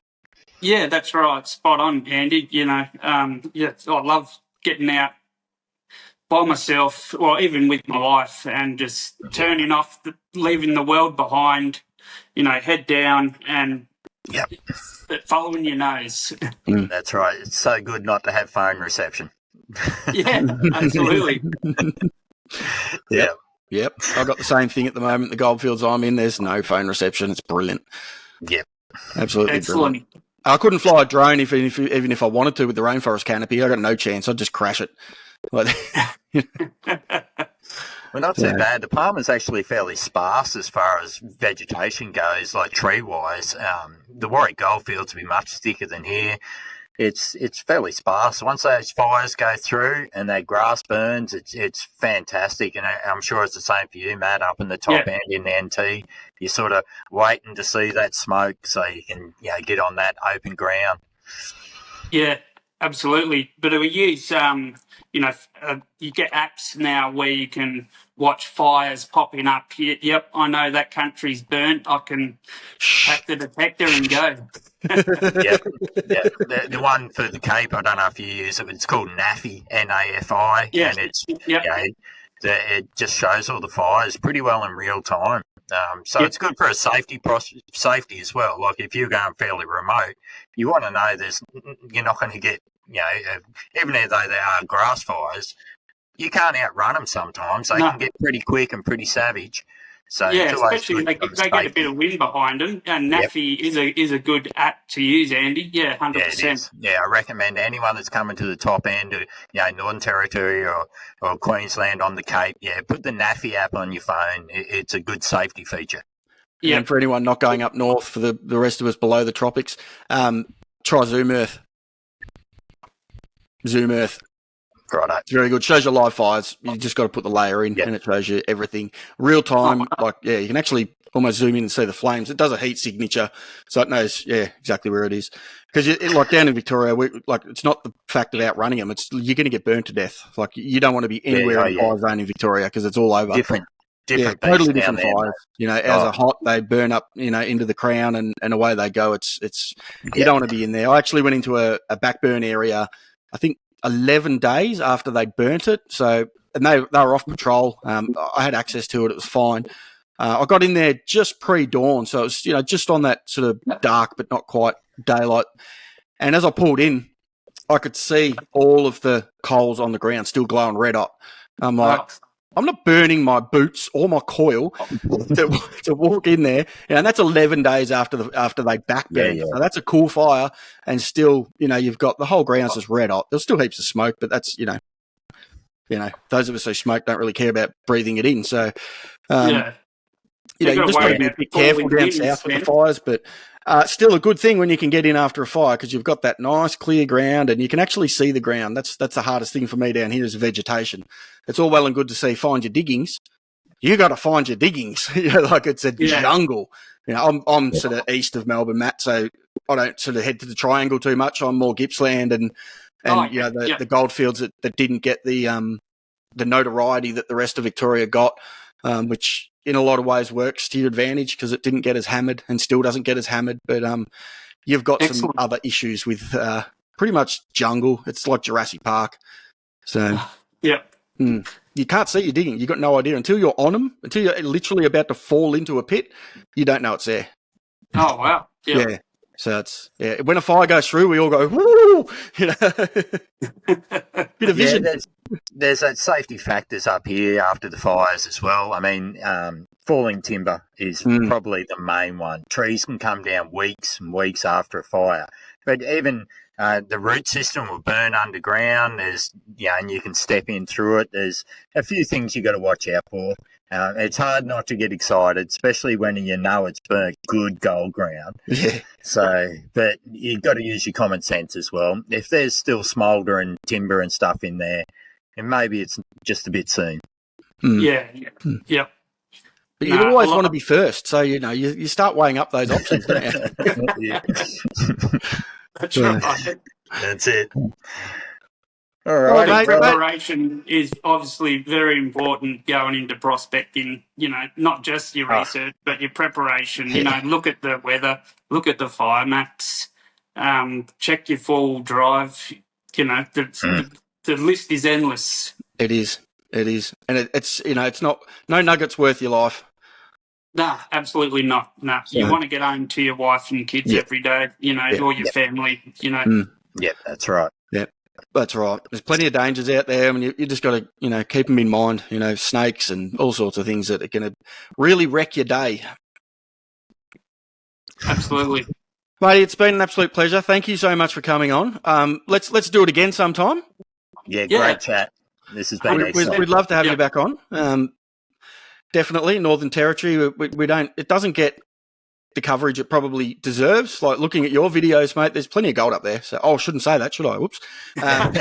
Yeah, that's right. Spot on, Andy. You know, I love getting out by myself, or even with my wife, and just turning off, leaving the world behind, you know, head down and following your nose. That's right. It's so good not to have phone reception. Yeah, absolutely. Yep. I've got the same thing at the moment. The goldfields I'm in, there's no phone reception. It's brilliant. Yep. Absolutely Excellent. brilliant. I couldn't fly a drone even if I wanted to with the rainforest canopy. I got no chance. I'd just crash it. Well, not too bad. The Palmer's actually fairly sparse as far as vegetation goes, like tree-wise. The Warwick goldfields will be much thicker than here. It's fairly sparse. Once those fires go through and that grass burns, it's fantastic. And I'm sure it's the same for you, Matt, up in the top end in the NT. You're sort of waiting to see that smoke so you can get on that open ground. Yeah, absolutely. But we use, you get apps now where you can watch fires popping up. Yep, I know that country's burnt. I can hack the detector and go. The one for the Cape, I don't know if you use it, but it's called NAFI, N-A-F-I, and it's it just shows all the fires pretty well in real time. So it's good for a safety as well. Like if you're going fairly remote, you want to know you're not going to get, even though they are grass fires, you can't outrun them sometimes. They can get pretty quick and pretty savage. So especially if they get a bit of wind behind them. And NAFI is a good app to use, Andy. Yeah, 100%. Yeah, I recommend anyone that's coming to the top end, Northern Territory or Queensland on the Cape, put the NAFI app on your phone. It's a good safety feature. Yeah, and for anyone not going up north, for the rest of us below the tropics, try Zoom Earth. Righto. It's very good. Shows you live fires. You just got to put the layer in and it shows you everything. Real time. You can actually almost zoom in and see the flames. It does a heat signature, so it knows, exactly where it is. Because like down in Victoria, it's not the fact of outrunning them. It's you're going to get burnt to death. Like you don't want to be anywhere in the fire zone in Victoria because it's all over. Different totally different fires. There. As they're hot, they burn up, into the crown and away they go. It's you don't want to be in there. I actually went into a backburn area, I think 11 days after they'd burnt it. So, and they were off patrol. I had access to it. It was fine. I got in there just pre-dawn. So it was, just on that sort of dark, but not quite daylight. And as I pulled in, I could see all of the coals on the ground still glowing red hot. I'm like, I'm not burning my boots or my coil to walk in there. And that's 11 days after they backburned. So that's a cool fire. And still, you've got the whole ground's just red hot. There's still heaps of smoke, but that's, those of us who smoke don't really care about breathing it in. So, you just got to be a bit careful down south with the fires, but still a good thing when you can get in after a fire because you've got that nice clear ground and you can actually see the ground. That's the hardest thing for me down here is vegetation. It's all well and good to say find your diggings. You got to find your diggings. Like it's a jungle. I'm sort of east of Melbourne, Matt, so I don't sort of head to the Triangle too much. I'm more Gippsland and the goldfields that didn't get the notoriety that the rest of Victoria got, which in a lot of ways works to your advantage because it didn't get as hammered and still doesn't get as hammered. But you've got some other issues with pretty much jungle. It's like Jurassic Park. So you can't see your digging. You've got no idea until you're on them, until you're literally about to fall into a pit. You don't know it's there. Oh, wow. Yeah. So it's when a fire goes through, we all go, woo! Bit of vision. There's that safety factors up here after the fires as well. I mean, falling timber is probably the main one. Trees can come down weeks and weeks after a fire, but even the root system will burn underground. There's and you can step in through it. There's a few things you got to watch out for. It's hard not to get excited, especially when you know it's burnt good gold ground. Yeah. So, but you've got to use your common sense as well. If there's still smoulder and timber and stuff in there, and maybe it's just a bit soon. Yeah. Yep. But you always want to be first, so you start weighing up those options, don't you? That's right. That's it. All right. Well, preparation is obviously very important going into prospecting. Not just your research, but your preparation. Look at the weather, look at the fire maps, check your full drive. The list is endless. It is, and it's not no nuggets worth your life. Nah, absolutely not. Nah, you want to get home to your wife and kids every day. Or your family. Yeah, that's right. Yeah. That's right. There's plenty of dangers out there. I mean, you just got to, keep them in mind. Snakes and all sorts of things that are going to really wreck your day. Absolutely, mate. It's been an absolute pleasure. Thank you so much for coming on. Let's do it again sometime. Yeah, great chat. This has been excellent. We'd love to have you back on. Definitely, Northern Territory. We don't. It doesn't get the coverage it probably deserves. Like looking at your videos, mate, there's plenty of gold up there. So, I shouldn't say that, should I? Whoops. No,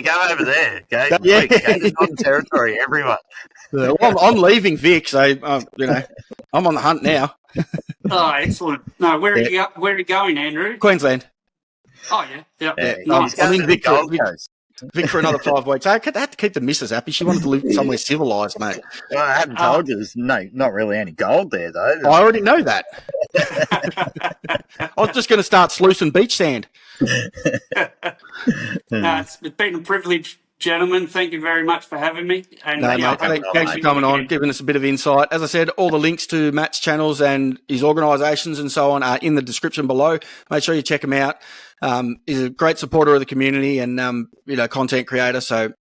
go over there. Go to Northern Territory, everyone. I'm leaving Vic, so I'm on the hunt now. Oh, excellent. No, where are you going, Andrew? Queensland. Oh yeah. Nice. I'm in Vic for another 5 weeks. I had to keep the missus happy. She wanted to live somewhere civilised, mate. Well, I haven't told you there's not really any gold there, though. I already know that. I was just going to start sluicing beach sand. It's been a privilege, gentlemen. Thank you very much for having me. And thanks for coming on, giving us a bit of insight. As I said, all the links to Matt's channels and his organisations and so on are in the description below. Make sure you check him out. He's a great supporter of the community and content creator. So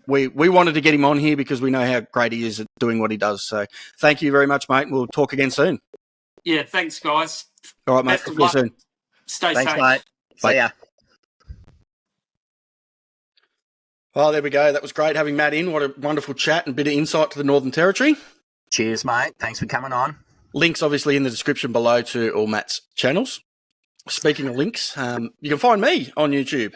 we wanted to get him on here because we know how great he is at doing what he does. So thank you very much, mate. We'll talk again soon. Yeah, thanks, guys. All right, mate. See you soon. Stay safe. Thanks, mate. See ya. Well, there we go. That was great having Matt in. What a wonderful chat and bit of insight to the Northern Territory. Cheers, mate. Thanks for coming on. Links obviously in the description below to all Matt's channels. Speaking of links, you can find me on YouTube,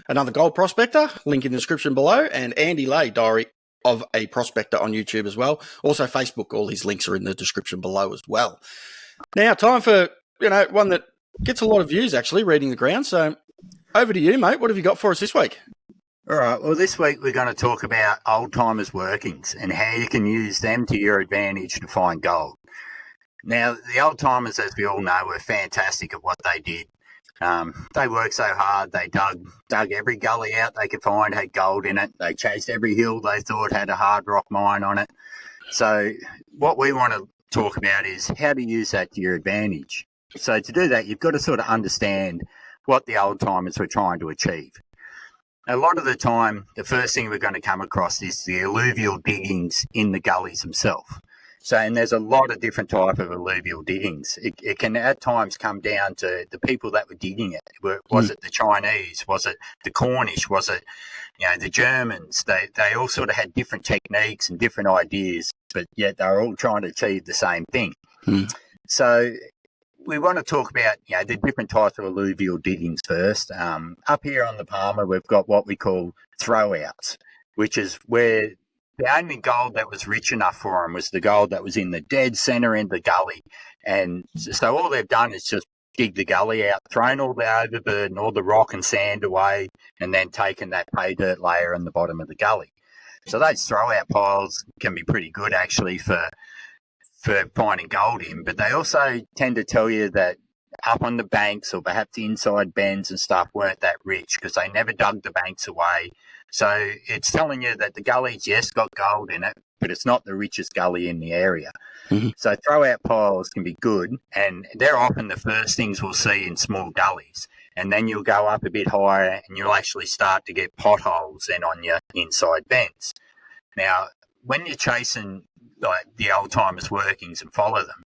Another Gold Prospector, link in the description below, and Andy Lay, Diary of a Prospector on YouTube as well. Also Facebook, all his links are in the description below as well. Now, time for, one that gets a lot of views actually, Reading the Ground. So over to you, mate. What have you got for us this week? All right. Well, this week we're going to talk about old-timers' workings and how you can use them to your advantage to find gold. Now, the old-timers, as we all know, were fantastic at what they did. They worked so hard. They dug every gully out they could find had gold in it. They chased every hill they thought had a hard rock mine on it. So what we want to talk about is how to use that to your advantage. So to do that, you've got to sort of understand what the old-timers were trying to achieve. A lot of the time, the first thing we're going to come across is the alluvial diggings in the gullies themselves. So, and there's a lot of different type of alluvial diggings. It can at times come down to the people that were digging it. Was it the Chinese? Was it the Cornish? Was it, the Germans? They all sort of had different techniques and different ideas, but yet they were all trying to achieve the same thing. So we want to talk about, the different types of alluvial diggings first. Up here on the Palmer, we've got what we call throwouts, which is where the only gold that was rich enough for them was the gold that was in the dead centre end of the gully. And so all they've done is just dig the gully out, thrown all the overburden, all the rock and sand away, and then taken that pay dirt layer in the bottom of the gully. So those throwout piles can be pretty good actually for finding gold in, but they also tend to tell you that up on the banks or perhaps the inside bends and stuff weren't that rich because they never dug the banks away. So it's telling you that the gully's, yes, got gold in it, but it's not the richest gully in the area. So throwout piles can be good, and they're often the first things we'll see in small gullies. And then you'll go up a bit higher and you'll actually start to get potholes then on your inside bends. Now, when you're chasing like the old-timers' workings and follow them,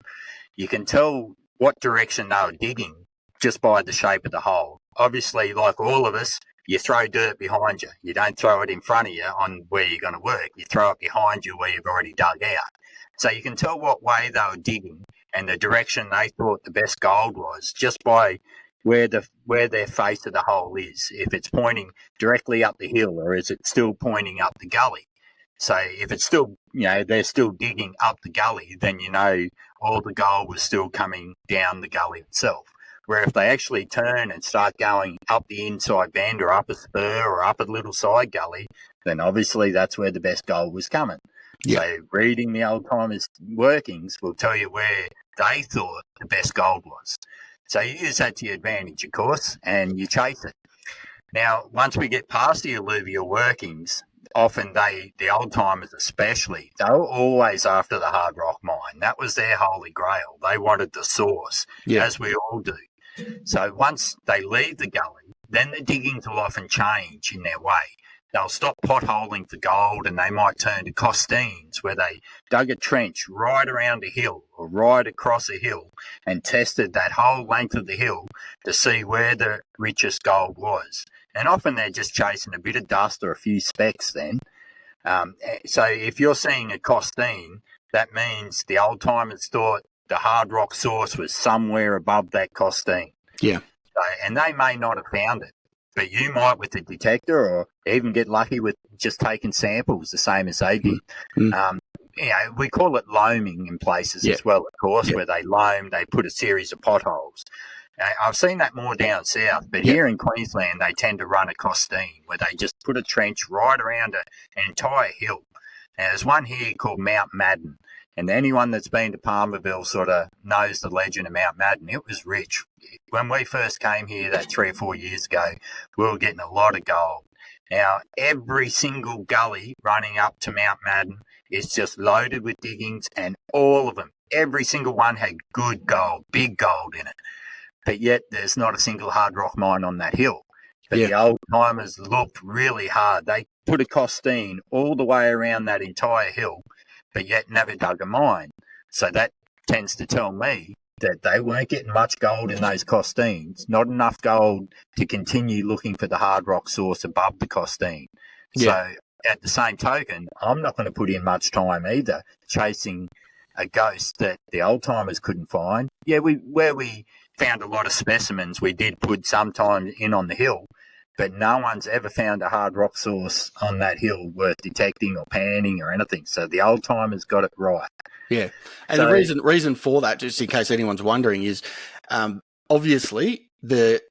you can tell what direction they were digging just by the shape of the hole. Obviously, like all of us, you throw dirt behind you. You don't throw it in front of you on where you're going to work. You throw it behind you where you've already dug out. So you can tell what way they were digging and the direction they thought the best gold was just by where their face of the hole is. If it's pointing directly up the hill, or is it still pointing up the gully? So if it's still, they're still digging up the gully, then all the gold was still coming down the gully itself. Where if they actually turn and start going up the inside bend or up a spur or up a little side gully, then obviously that's where the best gold was coming. Yeah. So reading the old timers' workings will tell you where they thought the best gold was. So you use that to your advantage, of course, and you chase it. Now, once we get past the alluvial workings, often the old timers especially, they were always after the hard rock mine. That was their holy grail. They wanted the source, as we all do. So once they leave the gully, then the diggings will often change in their way. They'll stop potholing for gold and they might turn to costines, where they dug a trench right around a hill or right across a hill and tested that whole length of the hill to see where the richest gold was. And often they're just chasing a bit of dust or a few specks then. So if you're seeing a costine, that means the old timers thought the hard rock source was somewhere above that costine. Yeah. So, and they may not have found it, but you might with a detector or even get lucky with just taking samples the same as they did. We call it loaming in places as well, of course, where they loam, they put a series of potholes. I've seen that more down south, but here in Queensland, they tend to run a costine where they just put a trench right around an entire hill. Now, there's one here called Mount Madden, and anyone that's been to Palmerville sort of knows the legend of Mount Madden. It was rich. When we first came here that 3 or 4 years ago, we were getting a lot of gold. Now, every single gully running up to Mount Madden is just loaded with diggings, and all of them, every single one had good gold, big gold in it. But yet there's not a single hard rock mine on that hill. But the old timers looked really hard. They put a costine all the way around that entire hill, but yet never dug a mine. So that tends to tell me that they weren't getting much gold in those costines, not enough gold to continue looking for the hard rock source above the costine. So at the same token, I'm not going to put in much time either chasing a ghost that the old timers couldn't find. Where we found a lot of specimens, we did put some time in on the hill, but no one's ever found a hard rock source on that hill worth detecting or panning or anything. So the old timers got it right. Yeah. And the reason for that, just in case anyone's wondering, is obviously the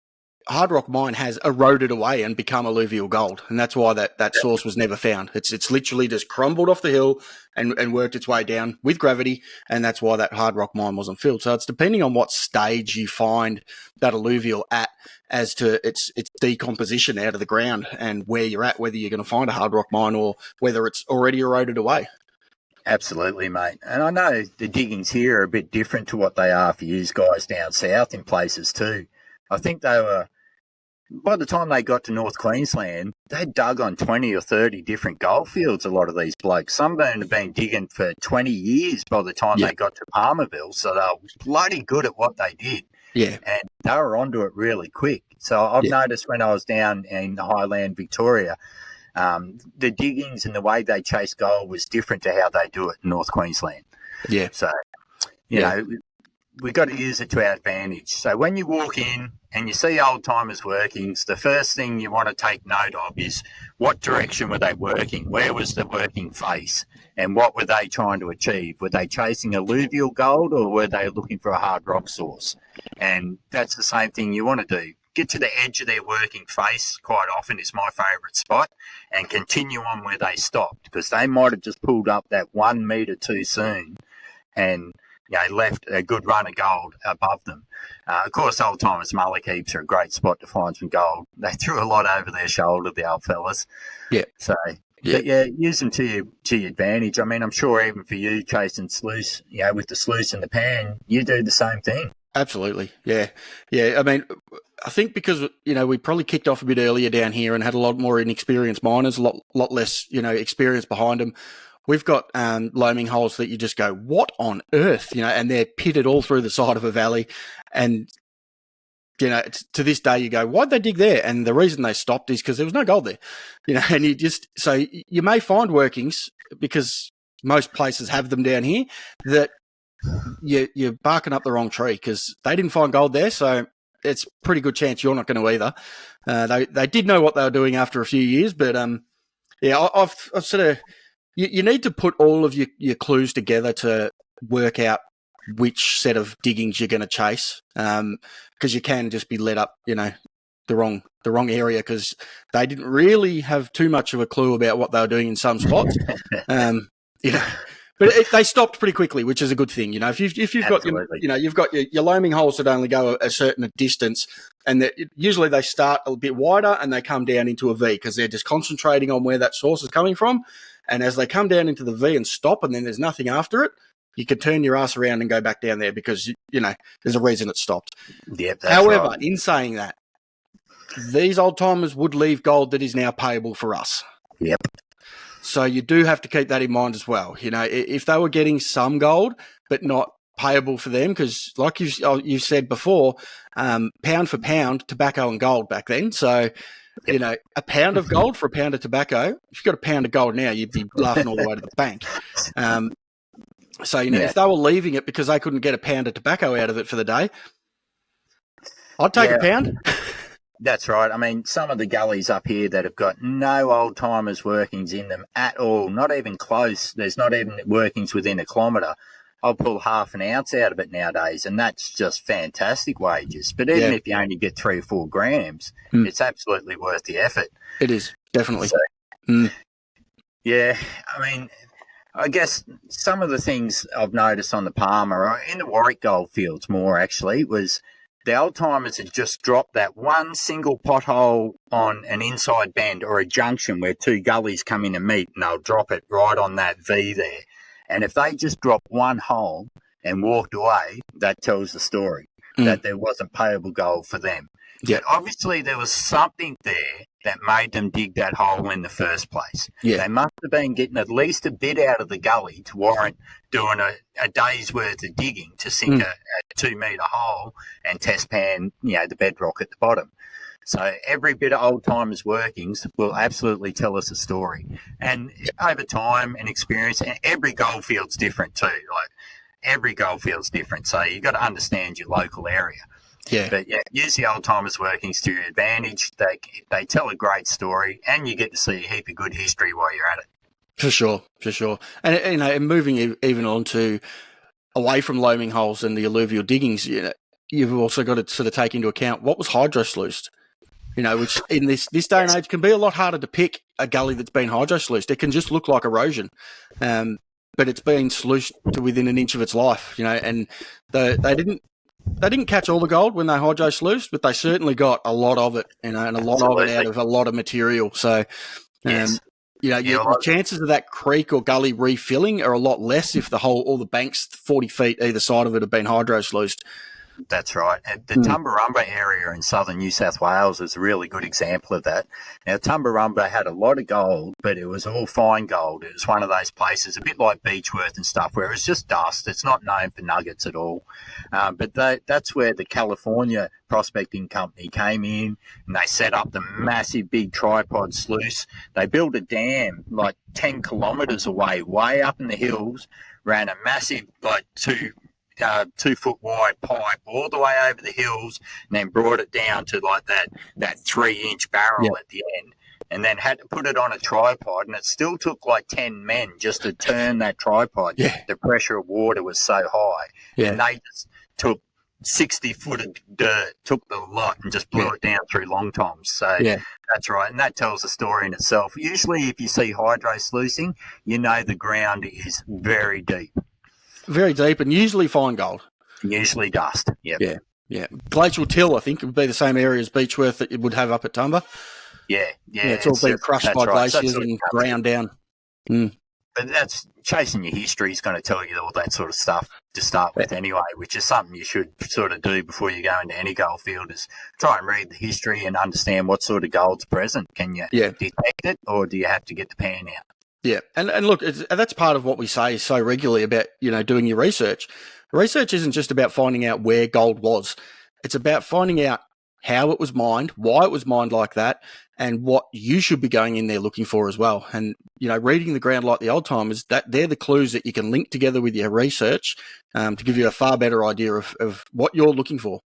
hard rock mine has eroded away and become alluvial gold. And that's why that source was never found. It's literally just crumbled off the hill and worked its way down with gravity. And that's why that hard rock mine wasn't filled. So it's depending on what stage you find that alluvial at as to its decomposition out of the ground and where you're at, whether you're going to find a hard rock mine or whether it's already eroded away. Absolutely, mate. And I know the diggings here are a bit different to what they are for you guys down south in places too. I think they were, by the time they got to North Queensland, they dug on 20 or 30 different gold fields, a lot of these blokes. Some of them had been digging for 20 years by the time they got to Palmerville, so they were bloody good at what they did. Yeah. And they were onto it really quick. So I've noticed when I was down in the Highland, Victoria, the diggings and the way they chase gold was different to how they do it in North Queensland. Yeah. So, you know, we've got to use it to our advantage. So when you walk in and you see old timers' workings, the first thing you want to take note of is what direction were they working? Where was the working face? And what were they trying to achieve? Were they chasing alluvial gold or were they looking for a hard rock source? And that's the same thing you want to do. Get to the edge of their working face, quite often is my favourite spot, and continue on where they stopped, because they might have just pulled up that 1 metre too soon and left a good run of gold above them. Of course, old timers mullock heaps are a great spot to find some gold. They threw a lot over their shoulder, the old fellas. Yeah. So, but use them to your advantage. I mean, I'm sure even for you chasing sluice, with the sluice and the pan, you do the same thing. Absolutely. Yeah. Yeah. I mean, I think because, we probably kicked off a bit earlier down here and had a lot more inexperienced miners, a lot less, experience behind them. We've got loaming holes that you just go, what on earth? And they're pitted all through the side of a valley. And to this day you go, why'd they dig there? And the reason they stopped is because there was no gold there, and you may find workings because most places have them down here that you're barking up the wrong tree because they didn't find gold there. So it's a pretty good chance you're not going to either. They did know what they were doing after a few years, but I've sort of, you need to put all of your clues together to work out which set of diggings you're going to chase, because you can just be led up, the wrong area because they didn't really have too much of a clue about what they were doing in some spots. But they stopped pretty quickly, which is a good thing. If you've got you've got your loaming holes that only go a certain distance, and usually they start a bit wider and they come down into a V because they're just concentrating on where that source is coming from. And as they come down into the V and stop, and then there's nothing after it, you can turn your ass around and go back down there because there's a reason it stopped. Yep. That's However, right. in saying that, these old timers would leave gold that is now payable for us. Yep. So you do have to keep that in mind as well. If they were getting some gold but not payable for them, because like you've said before, pound for pound, tobacco and gold back then. So, a pound of gold for a pound of tobacco. If you've got a pound of gold now, you'd be laughing all the way to the bank. If they were leaving it because they couldn't get a pound of tobacco out of it for the day, I'd take a pound. That's right. I mean, some of the gullies up here that have got no old-timers workings in them at all, not even close. There's not even workings within a kilometre. I'll pull half an ounce out of it nowadays, and that's just fantastic wages. But even if you only get 3 or 4 grams, it's absolutely worth the effort. It is, definitely. Yeah, I mean, I guess some of the things I've noticed on the Palmer, or in the Warwick goldfields more actually, was the old-timers had just dropped that one single pothole on an inside bend or a junction where 2 gullies come in and meet, and they'll drop it right on that V there. And if they just dropped one hole and walked away, that tells the story that there wasn't payable gold for them. Yeah. But obviously there was something there that made them dig that hole in the first place. Yeah. They must have been getting at least a bit out of the gully to warrant doing a day's worth of digging to sink a 2-metre hole and test pan, the bedrock at the bottom. So every bit of old-timers' workings will absolutely tell us a story. And over time and experience, and every goldfield's different too. Like, every goldfield's different. So you've got to understand your local area. Yeah. But use the old-timers' workings to your advantage. They tell a great story, and you get to see a heap of good history while you're at it. For sure. And moving even on to away from loaming holes and the alluvial diggings, you've also got to sort of take into account what was hydro-sluiced. Which in this day and age can be a lot harder to pick a gully that's been hydro-sluiced. It can just look like erosion, but it's been sluiced to within an inch of its life. And they didn't catch all the gold when they hydro-sluiced, but they certainly got a lot of it, and a lot of it out of a lot of material. So, your chances of that creek or gully refilling are a lot less if all the banks 40 feet either side of it have been hydro-sluiced. That's right. The Tumbarumba area in southern New South Wales is a really good example of that. Now, Tumbarumba had a lot of gold, but it was all fine gold. It was one of those places, a bit like Beechworth and stuff, where it's just dust. It's not known for nuggets at all. But that's where the California Prospecting Company came in, and they set up the massive big tripod sluice. They built a dam like 10 kilometres away, way up in the hills, ran a massive, like 2-foot wide pipe all the way over the hills, and then brought it down to like that 3-inch barrel at the end, and then had to put it on a tripod, and it still took like 10 men just to turn that tripod. The pressure of water was so high, and they just took 60 foot of dirt, took the lot, and just blew it down through long toms. So that's right, and that tells a story in itself. Usually if you see hydro sluicing, the ground is very deep. Very deep, and usually fine gold. Usually dust. Yep. Yeah. Glacial till, I think, would be the same area as Beechworth that you would have up at Tumba. Yeah. It's all been crushed by glaciers and ground down. But that's chasing your history is going to tell you all that sort of stuff to start with anyway, which is something you should sort of do before you go into any goldfield, is try and read the history and understand what sort of gold's present. Can you detect it, or do you have to get the pan out? Yeah, and look, that's part of what we say so regularly about, doing your research. Research isn't just about finding out where gold was. It's about finding out how it was mined, why it was mined like that, and what you should be going in there looking for as well. And, reading the ground like the old timers, that they're the clues that you can link together with your research to give you a far better idea of what you're looking for.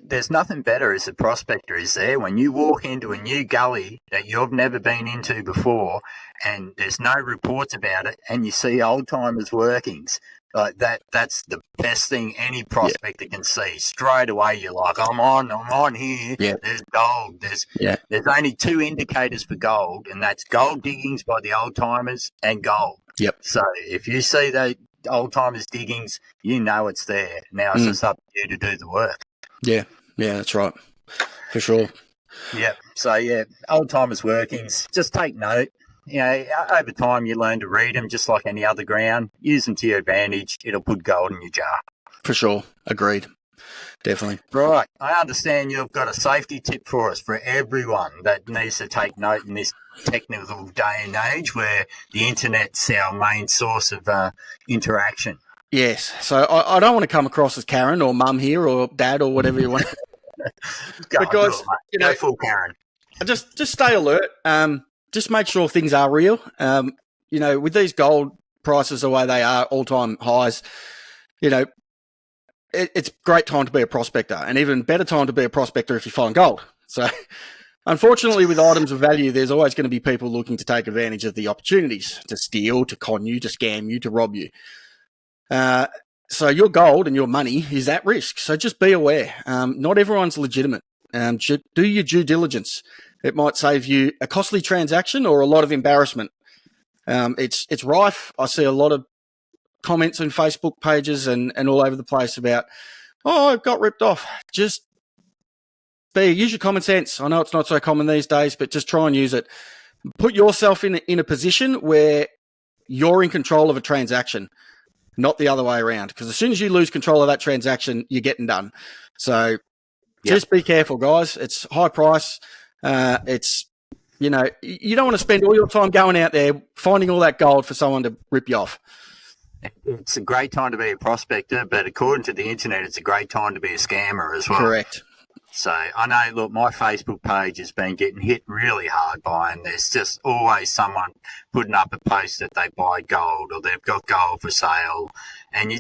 There's nothing better as a prospector, is there? When you walk into a new gully that you've never been into before and there's no reports about it and you see old timers' workings, like that's the best thing any prospector can see. Straight away you're like, I'm on here. Yeah. There's gold. There's only two indicators for gold, and that's gold diggings by the old timers and gold. Yep. So if you see the old timers diggings, you know it's there. Now it's just up to you to do the work. Yeah, that's right, for sure. Yeah. So old timers' workings. Just take note. Over time you learn to read them, just like any other ground. Use them to your advantage. It'll put gold in your jar. For sure, agreed. Definitely. Right. I understand you've got a safety tip for us for everyone that needs to take note in this technical day and age where the internet's our main source of interaction. Yes. So I don't want to come across as Karen or Mum here or Dad or whatever you want. Because go full Karen. Just stay alert. Just make sure things are real. With these gold prices the way they are, all-time highs, it's a great time to be a prospector, and even better time to be a prospector if you find gold. So, unfortunately, with items of value, there's always going to be people looking to take advantage of the opportunities to steal, to con you, to scam you, to rob you. So your gold and your money is at risk. So just be aware. Not everyone's legitimate. Do your due diligence. It might save you a costly transaction or a lot of embarrassment. It's rife. I see a lot of comments on Facebook pages and all over the place about, I got ripped off. Just use your common sense. I know it's not so common these days, but just try and use it. Put yourself in a position where you're in control of a transaction, not the other way around. Because as soon as you lose control of that transaction, you're getting done. So just be careful, guys. It's high price. You don't want to spend all your time going out there finding all that gold for someone to rip you off. It's a great time to be a prospector, but according to the internet, it's a great time to be a scammer as well. Correct. So I know, look, my Facebook page has been getting hit really hard by, and there's just always someone putting up a post that they buy gold or they've got gold for sale. And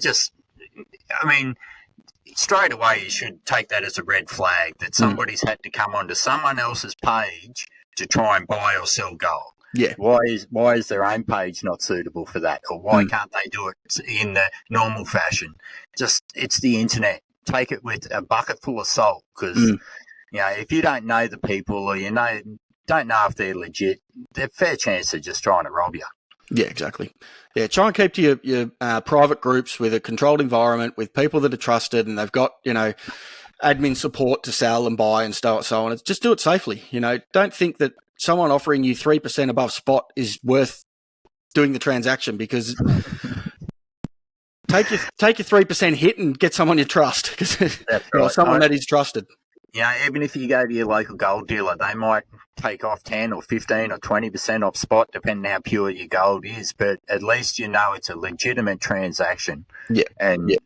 straight away you should take that as a red flag that somebody's had to come onto someone else's page to try and buy or sell gold. Yeah. Why is their own page not suitable for that? Or why can't they do it in the normal fashion? It's the internet. Take it with a bucket full of salt, because if you don't know the people or don't know if they're legit, there's a fair chance they're just trying to rob you. Yeah, exactly. Yeah, try and keep to your private groups with a controlled environment, with people that are trusted and they've got admin support to sell and buy and so on. Just do it safely. Don't think that someone offering you 3% above spot is worth doing the transaction, because take your 3% hit and get someone you trust, because someone that is trusted. Even if you go to your local gold dealer, they might take off 10 or 15 or 20% off spot, depending how pure your gold is. But at least it's a legitimate transaction. Yeah. And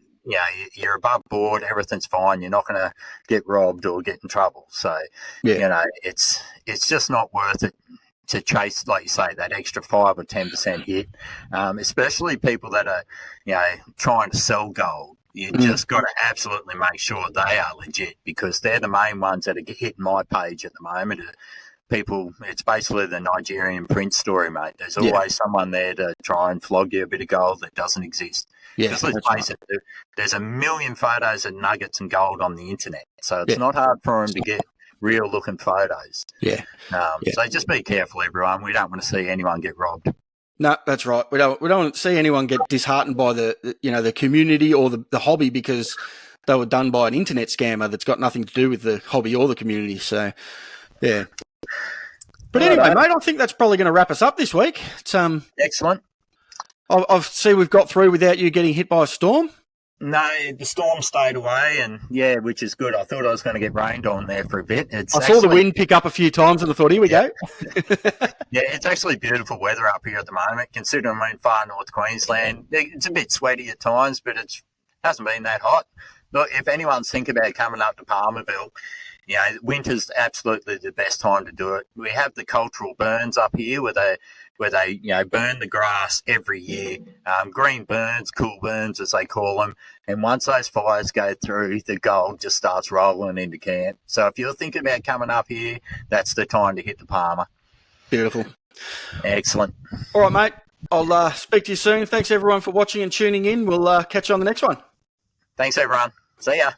you're above board, everything's fine. You're not going to get robbed or get in trouble. So, it's just not worth it to chase, like you say, that extra 5 or 10% hit, especially people that are, trying to sell gold. You just got to absolutely make sure they are legit, because they're the main ones that are hitting my page at the moment. People, it's basically the Nigerian prince story, mate. There's always someone there to try and flog you a bit of gold that doesn't exist. Yeah, because let's face it, there's a million photos of nuggets and gold on the internet, so it's not hard for them to get real-looking photos. So just be careful, everyone. We don't want to see anyone get robbed. No, that's right. We don't want to see anyone get disheartened by the community or the hobby, because they were done by an internet scammer that's got nothing to do with the hobby or the community. So, yeah. But anyway, mate, I think that's probably going to wrap us up this week. It's excellent. I see we've got through without you getting hit by a storm. No, the storm stayed away, and which is good. I thought I was going to get rained on there for a bit. I saw the wind pick up a few times, and I thought, here we go. It's actually beautiful weather up here at the moment, considering I'm in far north Queensland. It's a bit sweaty at times, but it hasn't been that hot. look, if anyone's thinking about coming up to Palmerville, you know, winter's absolutely the best time to do it. We have the cultural burns up here where they you know, burn the grass every year. Green burns, cool burns as they call them. And once those fires go through, the gold just starts rolling into camp. So if you're thinking about coming up here, that's the time to hit the Palmer. Beautiful. Excellent. All right, mate. I'll speak to you soon. Thanks, everyone, for watching and tuning in. We'll catch you on the next one. Thanks, everyone. See ya.